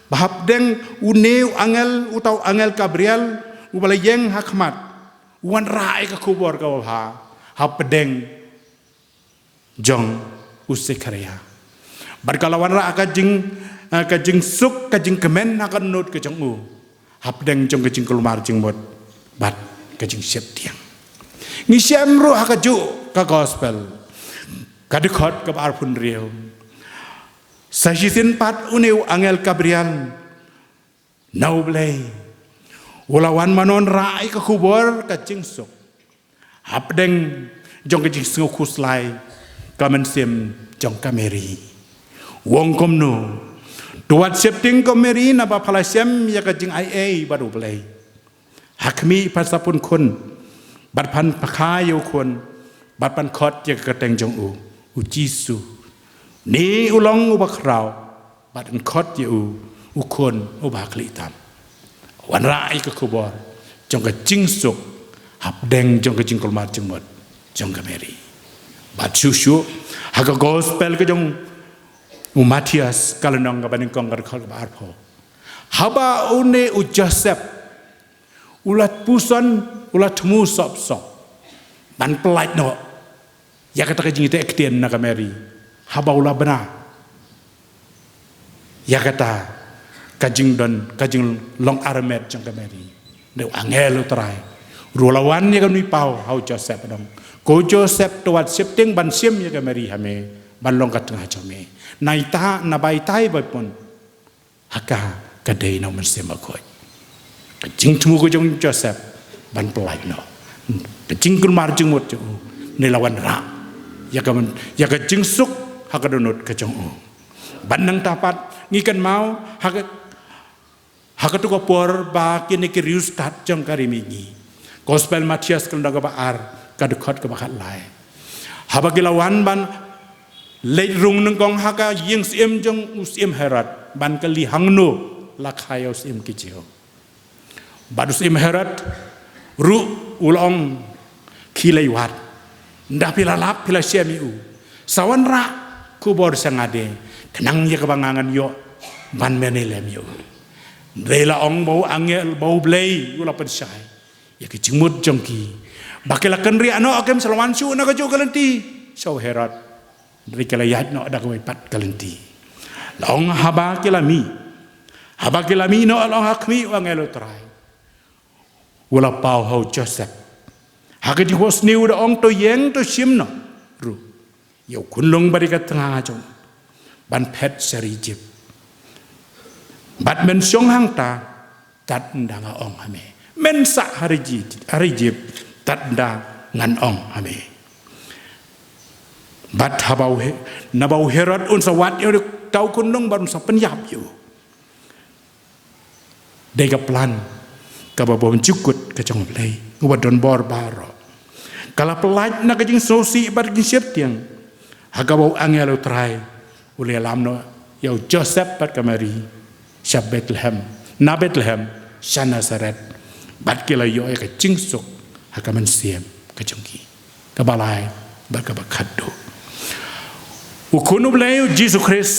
bahap deng uneu angel utau angel Gabriel ubalayeng hakmat wan raai ka kubor ka ha hapdeng jong Zekaria bat kalawan ra ka jing suk ka jing kemen akan not ka jong hapdeng jong ka jing kelumar jing bot bat ka jing septiang ni syam ru ha ka ju ka gospel ka dekot ka arpun riau Sajisin pat uneu angel Gabriel naublay ulawan manon raai ka kubor ka jingsuk hapdeng jong ka jingsuk kuslai kamen sim jong kameri wong komno tuat septing kameri na ba phalasem ya ka jing IA baru blay hakmi pasapun kun บัดพันพคายอยู่คนบัดพันคอดจะกระเตงจงอุจีสุนี้อุลองอุบะคราวบัดพันคอดจะอุคนอุบาคลิตามวันไรก็ขบวนจงกระจิงสุกหับแดงจงกระจิงกลมาจงหมดจงกระเมรีบัดชูหากกอสเปลก็จงมาธิอัสกาลนองกับบันกองกับเขากับบาร์พอฮาบาอุเนอุจเซปอุลัดปุสันอุลัดมูสอบบันปลายเนาะอยากจะกระจิงเตะเตียนนักเมรีฮาบาอุลาบนาอยากจะกระจิงดอนกระจิงลองอารเมดจังกระเมรีเดี๋ยวอังเอลตรายรัวละวันยังกันมีเป่าเฮาโจเซปดองโกโจเซปตัวเซปเต็งบันเซียมยังกระเมรีฮาเมบันลองกัดงาจอเมในตาหน้าใบใต้ใบปนฮักกากระเดยนมันเสียมาคอยจิงทมูก็จงโจเซปบันปลายเนาะจิงกุลมาจึงหมดจูในละวันระอยากมันอยากจิงสุกฮักกระโดนกระจงบันนังตาปัดงี้กันเมาฮักตุกปอร์บากินกิริวสตัดจังการิมิงีกอสเปลมาเทียสกันดังกับอาร์กัดขดกับขัดลายฮับกิลาวันบันเลรุงนึงกองฮักยิงเสียมจงอุเสียมเฮรัดบันกลีหังโนลักขายอุเสียมกิจิโอบัดอุเสียมเฮรัดรูอุลองขีเลยวัดดาพิลาลับพิลาเชียมิอูสวรรค์ระคูบอร์สังอาเดขนังยกบังงานโยบันเมเนเลมิโอเรลาองบาวอังเงบาวเบลย์อุลาเป็นชายอยากจิงมุดจงกีบักเลกันเรียนอาเกมสลวันชูนักจูกัลันตีชาวเฮรัดริกลายน์นักไว้ปัดกัลันตีลองฮาบากิลามีโนลองฮักมีวังเอลตรายอุลาเปาเฮาโจเซปหากที่หัวสนิวดองตัวเยงตัวชิมเนาะรู้ยกคุณลงบริกตงาจงบันเพชรสรีจิบบัดเมนชงหังตาตัดดังอ่องฮะเมเมนสะฮาริจิบตัดดังงันอ่องฮะเมบัดฮาบาวเฮนบาวเฮรัดอุนสวัสดิ์อยู่เจ้าคุณลงบันสับปัญญาอยู่ได้กับพลันกับบวมจุกุดกระจงเลยวัดดอนบอร์บาร์กาลปลายนักจิงโซซีบัดกินเสียบเตียงหากบาวอังเอลตรายอุเลลามโนยาวโจเซปบัดกามารีชาเบตเลมนาเบตเลมชานาซาเรตบัดกิลายอยกจิงสุกหากมันเสียมกระจงกีกับบาลายบัดกับบักขัดดูอุคุณอุบเลวยิสุคริส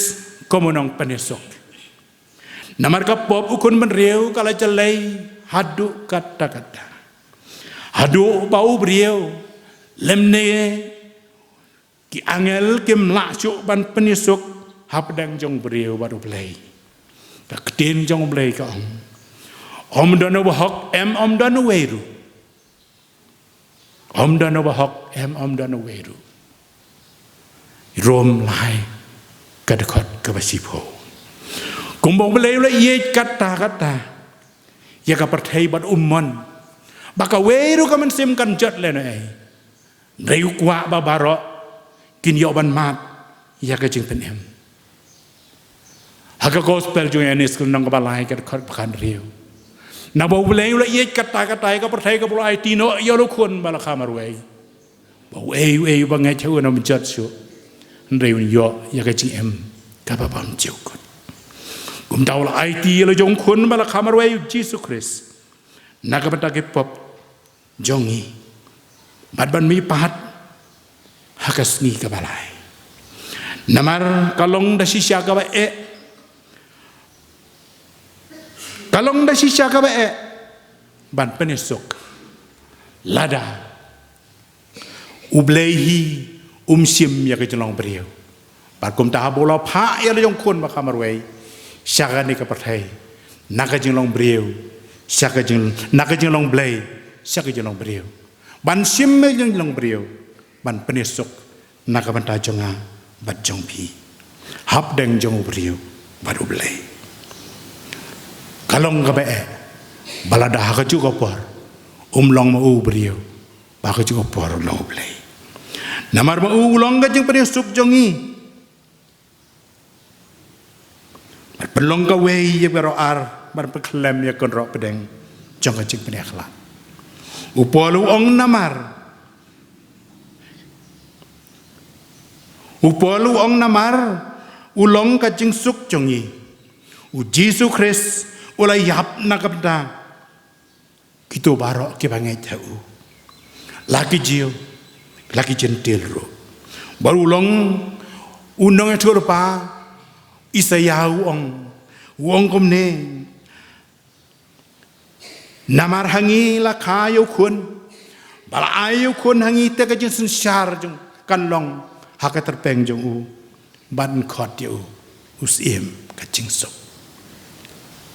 ก็มันองเป็นสุกนามาร์กับปอบอุคุณมันเรียวกาลจะเลยฮัดดูกัตตะฮัดดูเบาเรียวเล่มเนกิอังเอลกิมละชุบันเป็นสุกฮับดังจงเรียวบัดอุบเลกับเตียนจงอุบเลก็อมดอนอบฮักเอ็มอมดอนเวรูอมดอนอบฮักเอ็มอมดอนเวรูรวมลายกระดกกับสิโพกุมบอกไปเลยว่าเยกัตตายากับประเทศบัดมันบักเวรุก็มันเซมกันจัดเลยนะเรียกว่าบาบาระกินยาบันมาดยาก็จึงเป็นหากกอสเปลจูเอนิสก็นั่งกับลายกระดกประกันเรียวนับบอกไปเลยว่าเยกัตตากับประเทศกับไอตีโนยาลุคนบาลคามารวยบอกบางไงเชื่อนะมันจัดชัวเรียวยายาก็จึงกับบัมเจ้าคนกุมดาวละไอตีละจงคนมาละคำรวยยิสุคริสนักบันตะเก็บปบจงงี้บัดบันมีปัดฮักสนีกับอะไรนามาร์กลงดาชิชากับกลงดาชิชากับบันเป็นสุกลาดาอุบเลฮีซิมยาก็จะลองเปรียวบัดกุมตาโบลาพะยาละจงคนมาคำรวยชากันนี่กับประเทศนักจึงลองเบรียวนักจึงลองเบลย์ชาก็จึงลองเบรียวบันซิมไม่จึงลองเบรียวบันเป็นสุกนักบันตาจงอาบัดจงพีฮับแดงจงเบรียวบัดอุเบลย์กะลงกับบาลดาก็จุกปอร์ลองมาอุเบรียวบาก็จุกปอร์ลองเบลย์นามาร์มาลองก็จึงเป็นสุกจงอีเป็นลงกเวยยบรออาร์บันเป็นคลมยากรอประเดงจังกจิงเป็นเอกลักษณ์ Upalu ong namar. Upalu ong namar ulong ka jing suk jongi. U Jesu Christ ulai yap nakapda. Kito barok ke bangai tahu. Laki jiu, laki jentil ro. Baru ulong unong etur pa isayau ong komne. Namar hangi la kayu kun, bala ayu kun hangi teka jeng sensar jeng kanlong haka terpeng jeng u ban kot ya usiem kacing sok,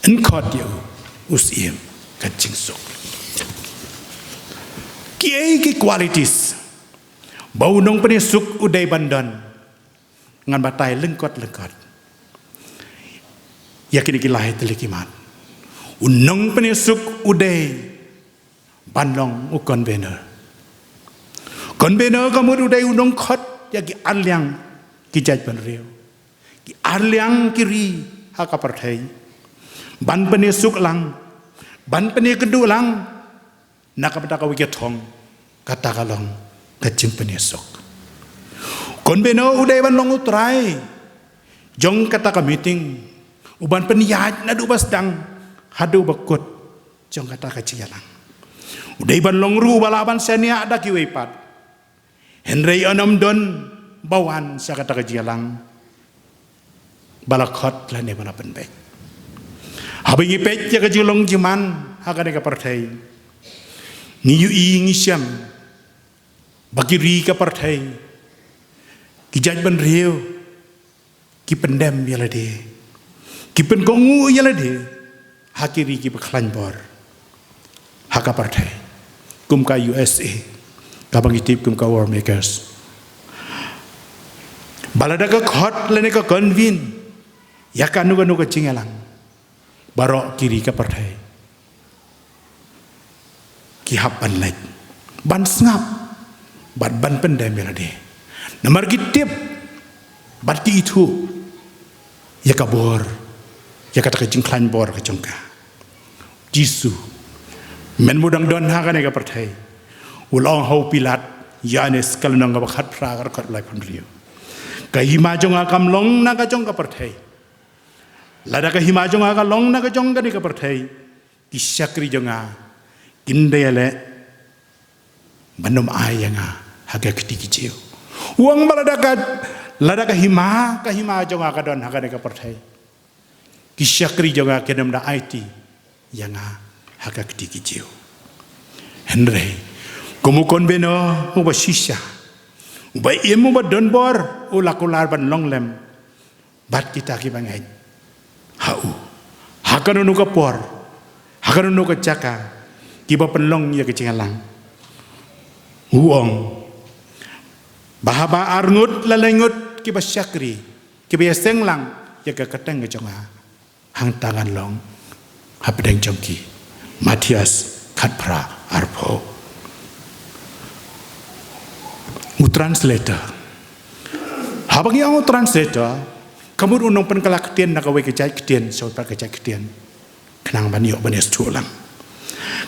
en kot ya usiem kacing sok. Kiai ki qualities, bau nong penisuk udai bandan, ngan batai lengkot. Yakin kilai telikimat. Unong penisuk udai banlong u convener. Convener kamu udai unong khot ya ki arliang ki jaj ban riu. Ki arliang kiri haka partai. Ban penisuk lang, ban penikedu lang, nakapata kawike thong kata kalong kacing penisuk. Convener udai banlong utrai. Jong kata ka meeting uban peniyaj nadu basdang hadu bakut jong kata kacialang. Udai ban longru balaban senia ada kiwepat. Henry anam don bawan sa kata kacialang. Balakot lane bana penbek. Habingi pet ya kajilong jiman hakane ka partai. Ngiyu ingi syam. Bagiri ka partai. Kijaj ban riu. Ki pendem yalade. Ki pengongu yalade. Hakiri ki beklan bor. Haka partai. Kum ka USA. Kabang itip kum ka war makers. Balada ka khot lene ka convene. Yakan nuga cingalang. Barok kiri ka partai. Ki hap ban lek. Ban sngap. Ban pendem belade. Namar kitip. Bat ki itu. Yaka bor. Yaka tak jingklan bor ka jongka. Jisu men mudang don hakane ka partai ulong hau pilat yanes kalnang ka bakhat pragar khat lai pandriyo ka himajong akam long na ka jong ka partai lada ka himajong aka long na ka jong ka ni ka partai kisakri jonga kindele banum ayanga haga kitiki jiu uang balada ka lada ka himajong aka don hakane ka partai kisakri jonga kedam da IT yang haka ketiki jiu. Henry, kamu konbeno uba shisha, uba iemu uba donbor, ulakular ban longlem, bat kita kibangai. Hau, haka nunu kapor, haka nunu kacaka, kiba penlong ya kecingalang. Uong, bahaba arngut lalengut kiba syakri, kiba senglang ya keketeng kejonga, hang tangan long. Hapedeng jongki Matias Katpra Arpo translator habang yang translator kamu unong pen kalaktian nak away kejai ketian so par kejai ketian kenang banyo banes tulang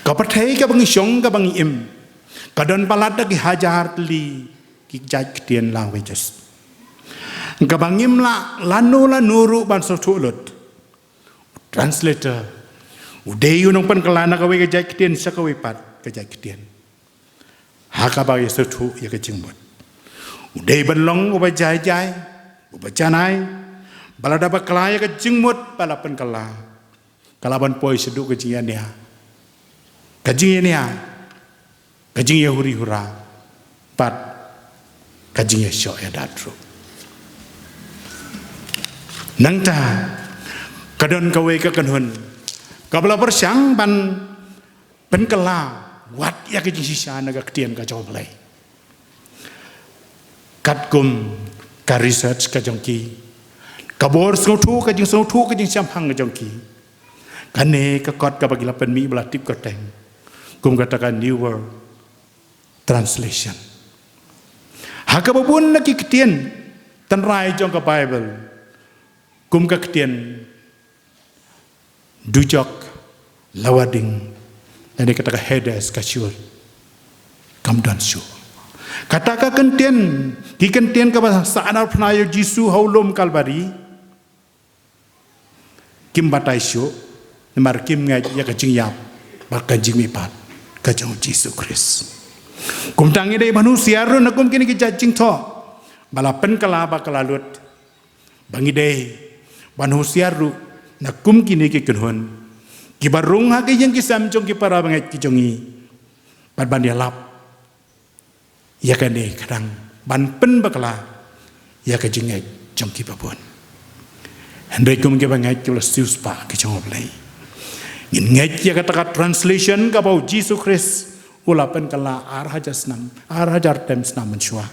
kapathai ka bangi syong ka bangi im kadon palada ki hajar li ki kejai ketian languages ka bangim la lanu ban so tulut translator udai unong pen kelana kawe kejai ketian sakawe pat kejai ketian haka bagi setu ya kejingbot udai benlong uba jai uba janai balada ba kelaya kejingbot bala pen kala kalaban poi sedu kejingania kejing ya huri hura pat kejing ya syok ya datru nangta kadon kawe ka kanhun kabla persyang ban penkela wat ya ke sisa naga ketian ka coblai katkum ka research ka jongki kabor sotu ka jing sampang ka jongki kane ka kot ka bagila pen mi bala tip ka teng kum katakan new world translation haka babun lagi ketian tan rai jong ka bible kum ka ketian dujok lawading dan kata hedes kasual kamdan syu kata ka kentien ki kentien ka saanar pnayo Jisu haulom kalbari kim batai syu nemar kim ngai ya ka jing yap bar ka jing mi pat ka jong Jisu Kris kum tangi dei manusia ro na kum kini ki jing tho bala pen kala ba kala lut bangi dei manusia ro na kum kini ki kunhon ki barung ha ki yang ki sam jong ki para bangai ki jongi ban ban dia lap ya ka ne kadang ban pen bakala ya ka jingai jong ki babon andai kum ki bangai ki sius pa ki jong play ngin ngai ya ka taka translation ka bau Jisu Kris ulapan kala arhajar tem snam menshua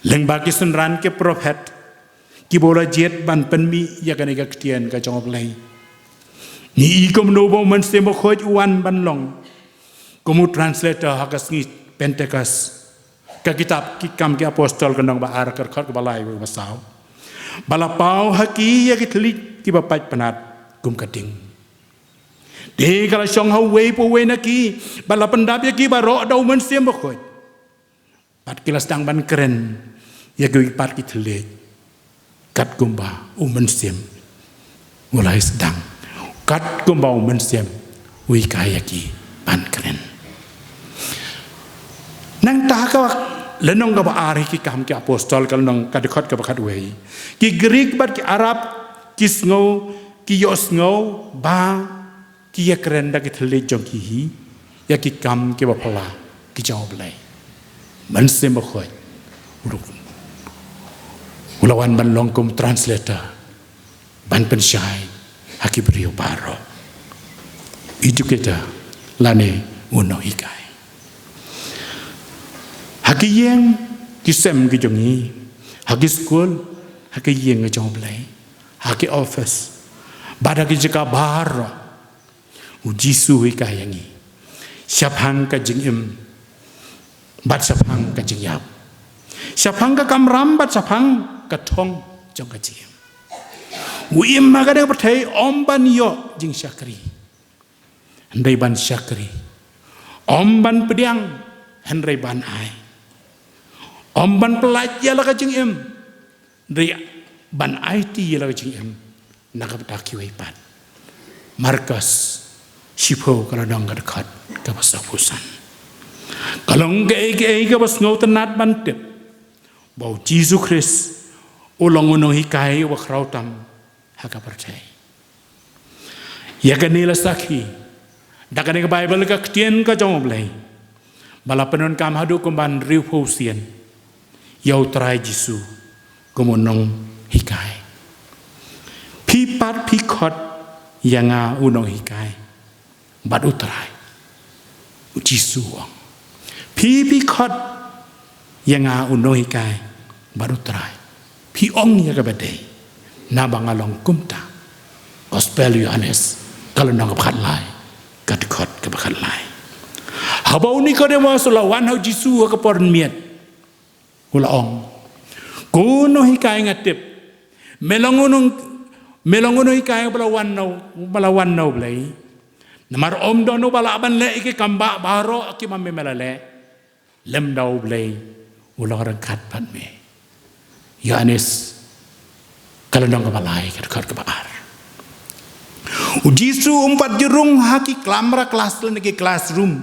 leng bagi senran ke prophet ki bola jet ban penmi ya ka ne ka ktian ka jong play ni ikom no bo men se mo khoj wan ban long komu translator hakas ngi Pentecost ka kitab ki kam ki apostol ka nong ba ar ka khot ka balai ba saw bala pau haki ya ki thlik ki ba pai panat kum ka ding de kala song ha we po we na ki bala pendap ya ki ba ro dau men se mo khoj pat kilas dang ban keren ya ki pat ki thlik kat kum ba men sem mulai sedang kat kum ba men sem wi kaya ki ban keren nang ta ka lenong ka ba ari ki kam ki apostol kal nong ka dekhot ka bakhat wei ki Greek bat ki Arab ki sngo ki yos ngo ba ki ya keren da ki thle jong ki hi ya ki kam ki ba phala ki jaw blai man se mo khoi ulawan ban long kum translator ban pen shai haki brio baro educator lane uno hikai haki yeng kisem ki jongi haki school haki yeng ki jong blai haki office bada ki jika baro u Jisu hi ka yangi syapang ka jing im bat syapang ka jing yap syapang ka kamram bat syapang ka thong jong ka jing u im ma ka de pathai om ban yo jing syakri handai ban syakri om ban pediang handai ban ai om ban pelaj ya la ka jing im ri ban ai ti ya la ka jing im nak ta ki wei pat Markus Sipo kalau dong ka dekat ka pasapusan kalau ngai ka bas ngau tenat ban tep bau Jisu Kris ulong uno hikai wa krautam haka percaya ya ka nila sakhi da ka ne Bible ka ktien ka jong blai bala penon kam hadu kumban riu phosian yau trai Jisu kumonong hikai pi pat pi khot yanga unong hikai bat utrai Jisu pi khot yanga unong hikai bat utrai pi ong ya ka badai na bangalong kumta gospel Yohanes kalau nang bakhat lai kat khot ka bakhat lai habau ni ko de wa sulawan hau Jisu ka por miet ula ong kuno hikai ngatip melongono hikai balawan no blai namar om dono bala ban le ki kamba baro ki mamme melale lem dau blai ula orang kat pat me Yohanes kalau nang ka balai kat khot ka baar Jisu umpat jerung haki klamra kelas lagi classroom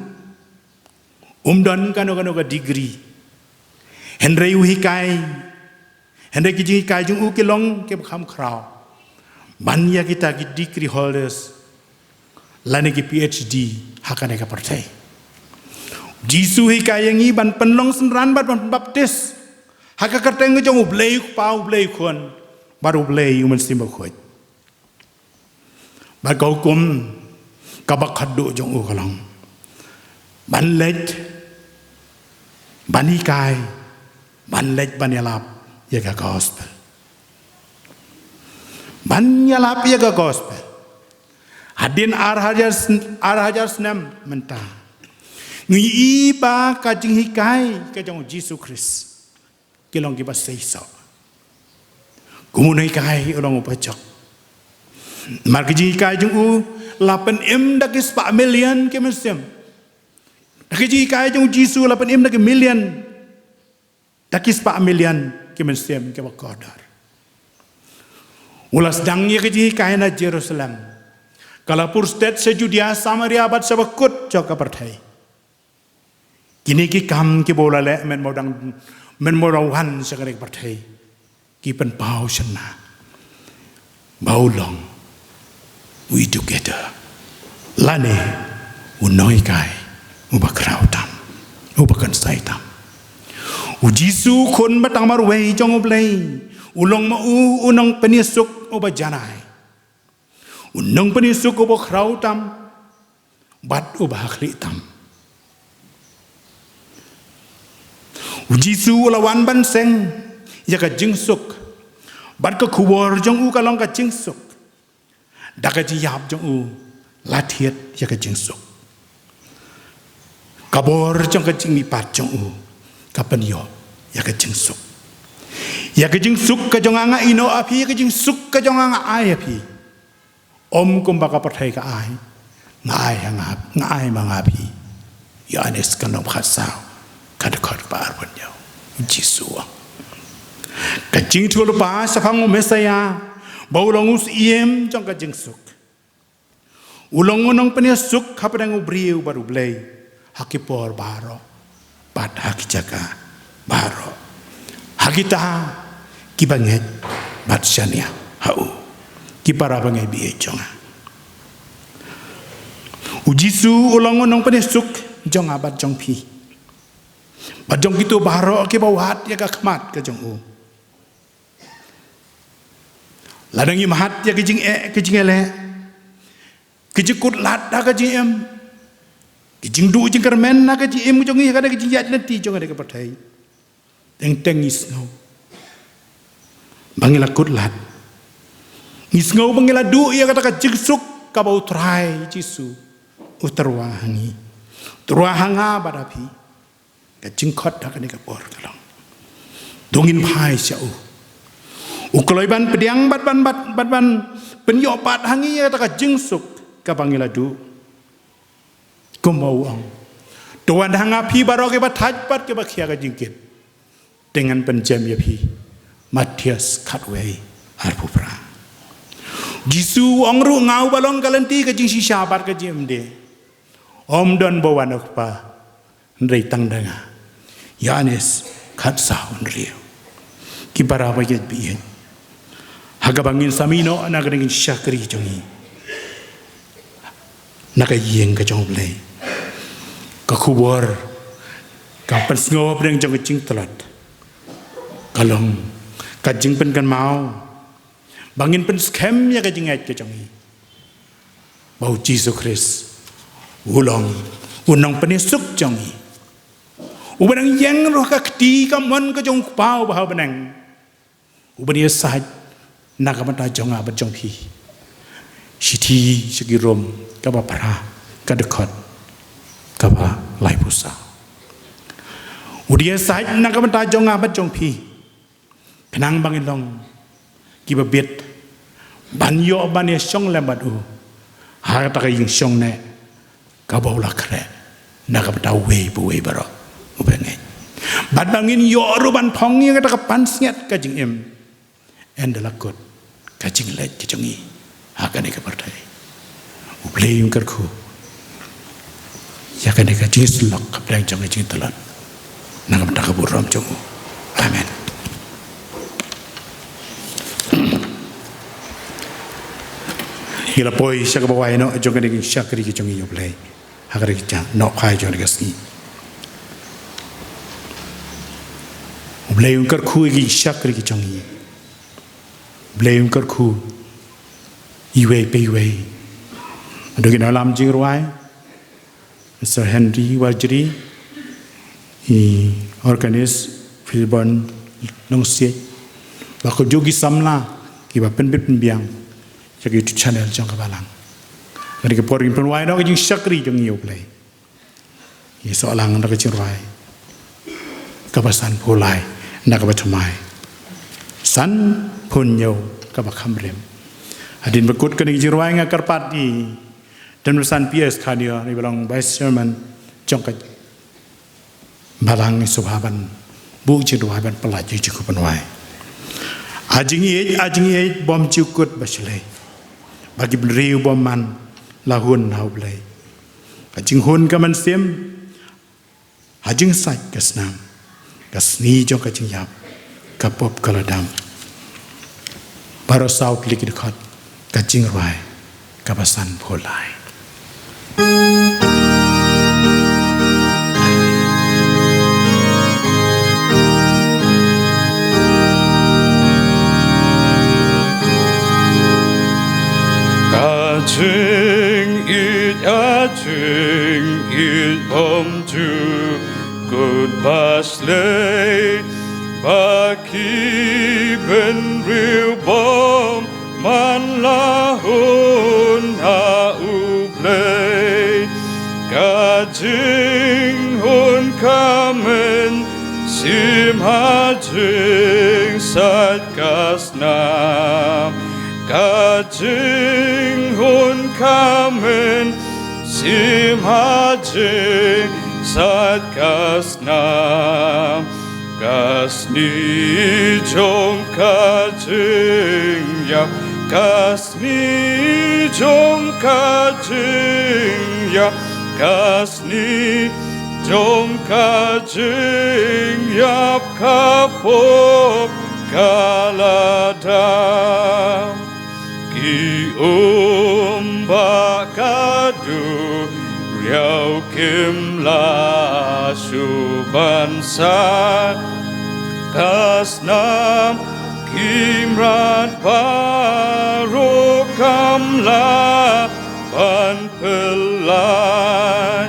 don kano ka degree Henry uhikai Henry ki kai jung ukilong ke kham khrao banya kita ki degree holders lane ki PhD hakane ka partai Jisu hikai yang ban penlong senran bat baptis haka kateng jong ublei pau ublei kon baru ublei uman simba khoi ba kau kum kabak khadu jong u kalong ban lech ban hikai ban lech ban yalap ya ka gospel ban yalap ya ka gospel hadin arhajar senam mentah ngi iba ka jing hikai ka jong Jisu Kris kilong ki ba seiso kumunai kai orang upacok margi hikai jong u 8M dakis 4 million ke mesem Nakaji kaya jong Jisu lapan im naka million. Takis pa million kiman sem ke bakodar. Ulas dangnya kaji kaya na Jerusalem. Kalapur state se Judea Samaria bat sabakut jok aparthai. Kini ki kam ki bola le men modawan sekarang parthai. Ki pen pau sana. Bau long. We together. Lane unoi kai ubakrau tam. Ubakan sai tam. Ujisu kon batang marway jong ublay. Ulong mau unong penisuk ubajanay. Unong penisuk ubakrau tam. Bat ubahakli tam. Ujisu ulawan banseng. Yaka jingsuk. Bat ke kuwar jong u kalong ka jingsuk. Daka jiyab jong u. Latiet yaka jingsuk. Kabor jong ka jingmipat jong u. Kapan yo yaka jingsuk. Yaka jingsuk ka jong anga ino api. Yaka jingsuk ka jong anga ay api. Om kumbaka patay ka ay. Nga ay mga api. Yanis kanong khasaw. Kadakot paarwan niyo. Jisuwa. Kajing tulo pa sa pangu mesaya. Baulong us iem jong kajing suk. Ulong unong paniasuk kapadang ubriw barublay. Hakipor baro. Bat hakijaga baro. Hakita kibanget bat syania. Hau. Kiparabangay biye jonga. Ujisu ulong unong paniasuk jong abat jong pi. Bajong gitu baro ke bawat ya kakmat ke jong u. Ladang imahat ya ke jing ele. Ke jikut lat da ke jing em. Ke jing du jing kermen na ke jing em jong i kada ke jing yat nanti jong ada ke pertai. Teng isno. Bangila kut lat. Isno bangila du ya kata ke jing suk ka bau trai jisu. Utarwahangi. Turwahanga badapi. Kajing kot dah kena kapor kalong. Dongin pai siau. Ukloiban pediang bat penyopat hangi ya tak kajing suk kapangiladu. Kumauang. Tuan hangapi baru ke bataj bat ke bakia kajingkit. Dengan penjam ya pi. Matias katway arpupra. Jisu ongru ngau balong kalanti kajing sisa bat kajing de. Om don bawan akpa. Nrei tang danga. Yanes kat sahun rio. Kipara bayat biyen. Hagabangin samino nagringin syakri jongi. Nakayeng ka jong blay. Kakubor. Kapan sngop deng jong kecing telat. Kalong kajing pen kan mau. Bangin pen skem ya kajing ait ka jongi. Bau Jesu Christ. Ulong unong penisuk jongi. Ubanang yang roh kakti kamon ka jong pau bahaw benang. Ubania sahaj nakamata jong abat jong pi. Shiti sigirom kaba para kadekot kaba lai pusa. Udia sahaj nakamata jong abat jong pi. Kenang bangin long kiba bit banyo bania syong lembat u. Harta ka yung syong ne kaba ula kre nakamata wei buwei barok. Ubengai. Badangin yoruban pongi kata kapan sengat kajing em. Endalakut kajing leit kejongi. Akan eka partai. Ublei yung kerku. Yakan eka jing selok kapdang jong jing telan. Nangam takaburam jongu. Amen. Hila poi siya kabawai no jong kaniking siya kari kejongi ublei. Hakari kijang no kai jong kasni. Blayung kerku igi syakri ki changi. Blayung kerku iwe pe iwe. Adukin alam jing ruai. Mr. Henry Wajri organis Filbon nong siet. Bako jogi samla ki ba pen biang. Jadi YouTube channel jang kabalang. Kali ke poring penwai no igi syakri jang iyo play. Ye soalang nak jing ruai. Kabasan pulai. Nak bercamai, san punyo kabak hamrem. Hadin berkut kena jirwai ngakar parti dan bersan PS kadia ni belong Vice Chairman jong บาลังสุภาบันบุกจิตวายบันประหลาดจิกุปันไว้อาจิงเอบอมจิกุดบัชเลยบากิบริวบอมมันลาหุนเอาเลยอาจิงหุนกับมันเสียมอาจิงใส่กัสนามกัสนีจงกัจิงยับกับปบกระดำบารสาวลิกิดขัดกัจิงรายกับสันโพลาย Ating it om tu good basley baki ben real bom man lahun ha ublay kating hun kamen sim hating sat kasnam kating hun kamen sim hating sat kasnam kasni jong kating yap kasni jong kating yap kasni jong kating yap kapop kaladam ki bakadu riau kim la subansa kasnam kimrat paro kamla ban pelai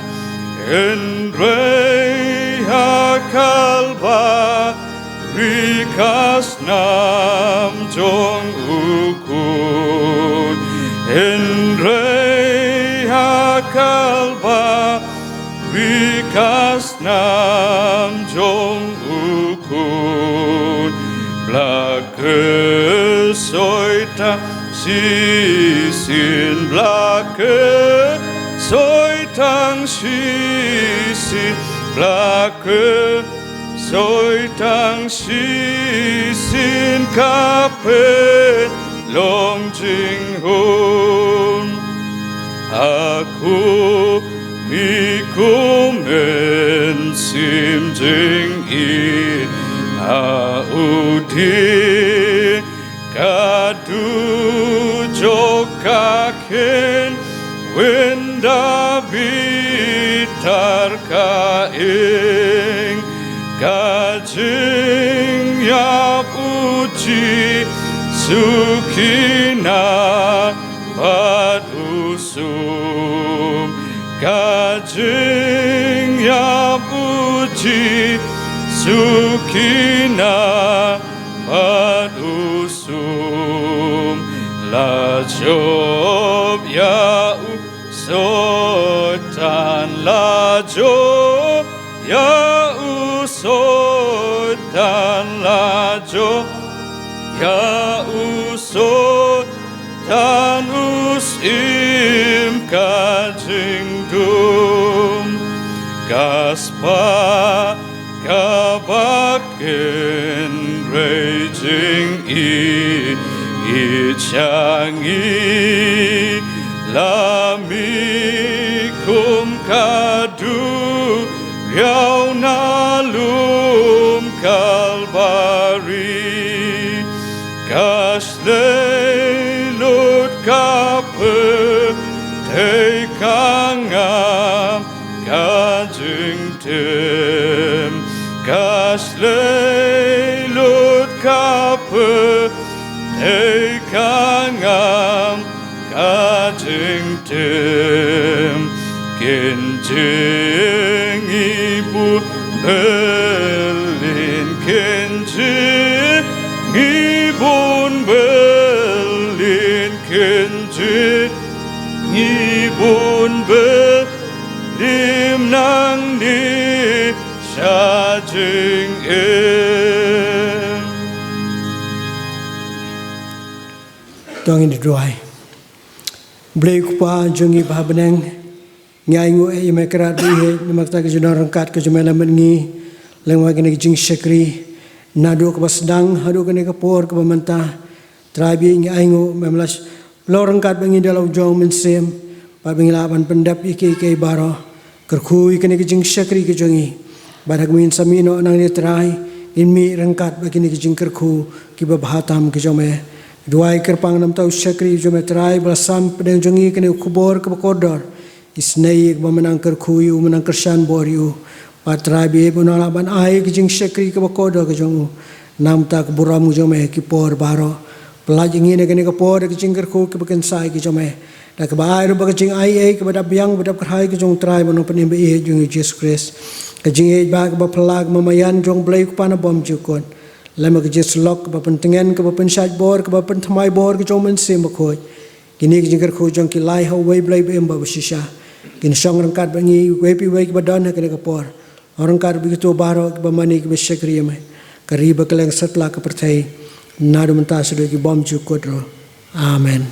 Endre hakalba rikasnam jong ukun Endre hakalba rikasnam jong ukun Blake soita sisin blake soitang sisin blake soitang sisin kapet long jing hun aku mikumen sim jing I audi kadu jokaken wenda bitar kaing kajing yap uji sukina pad usum kajing yap uji sukina pad usum la job ya sotan la job ya sotan la job ya sotan usim kajing dum gaspa kabaken raging changi lami kum kadu riau nalum kalbari kasleilut kape tekangam kajing tem kasleilut kape tekangam kajing tem kenjing ibu belin kenjing ibun belin kenjing ibun belim nang ni shajing Tong in the dry. Break pa jungi bahabaneng ngai ngu e me krat di he namak ta ke junar rangkat ke jumela mengi lengwa kini jing syakri nadu ke basdang hadu kini ke por ke bamanta trabi ingi aingu memlas lorengkat bangi dalau jong mensem pa bangi laban pendap ike baro kerkhui kini jing syakri ke jongi badak min samino nang ni trai inmi rengkat bagini jing kerkhu ki babhatam ke jome duai kerpang nam tau syakri jome trai belasam pedang jongi kini kubor ke kodor isnei ke menang kerkhu yu menang kersan bor yu patrabi bunalaban ai ke jing syakri ke kodor ke jongu nam tak buramu jome ki por baro pelajing ini kini ke por ke jing kerkhu ke baken sai ke jome da ke bai ru baken jing ai ke badap yang badap kerhai ke jong trai bono penim be jong Jesus Christ ke jing ai ba ke pelag mamayan jong blai ku pana bom jukon lama ke Jesus lok ke pentengan ke pensaj bor ke penthamai bor ke jong men sim khoi kini ke jing kerkhu jong ki lai ho wei blai be ba shisha kini song rangkat bangi wepi wei ke badan ke ke por orang kar begitu baro ke bamani ke syakri me kariba keleng setla ke pertai nadu mentah sudah ki bom jukot ro amen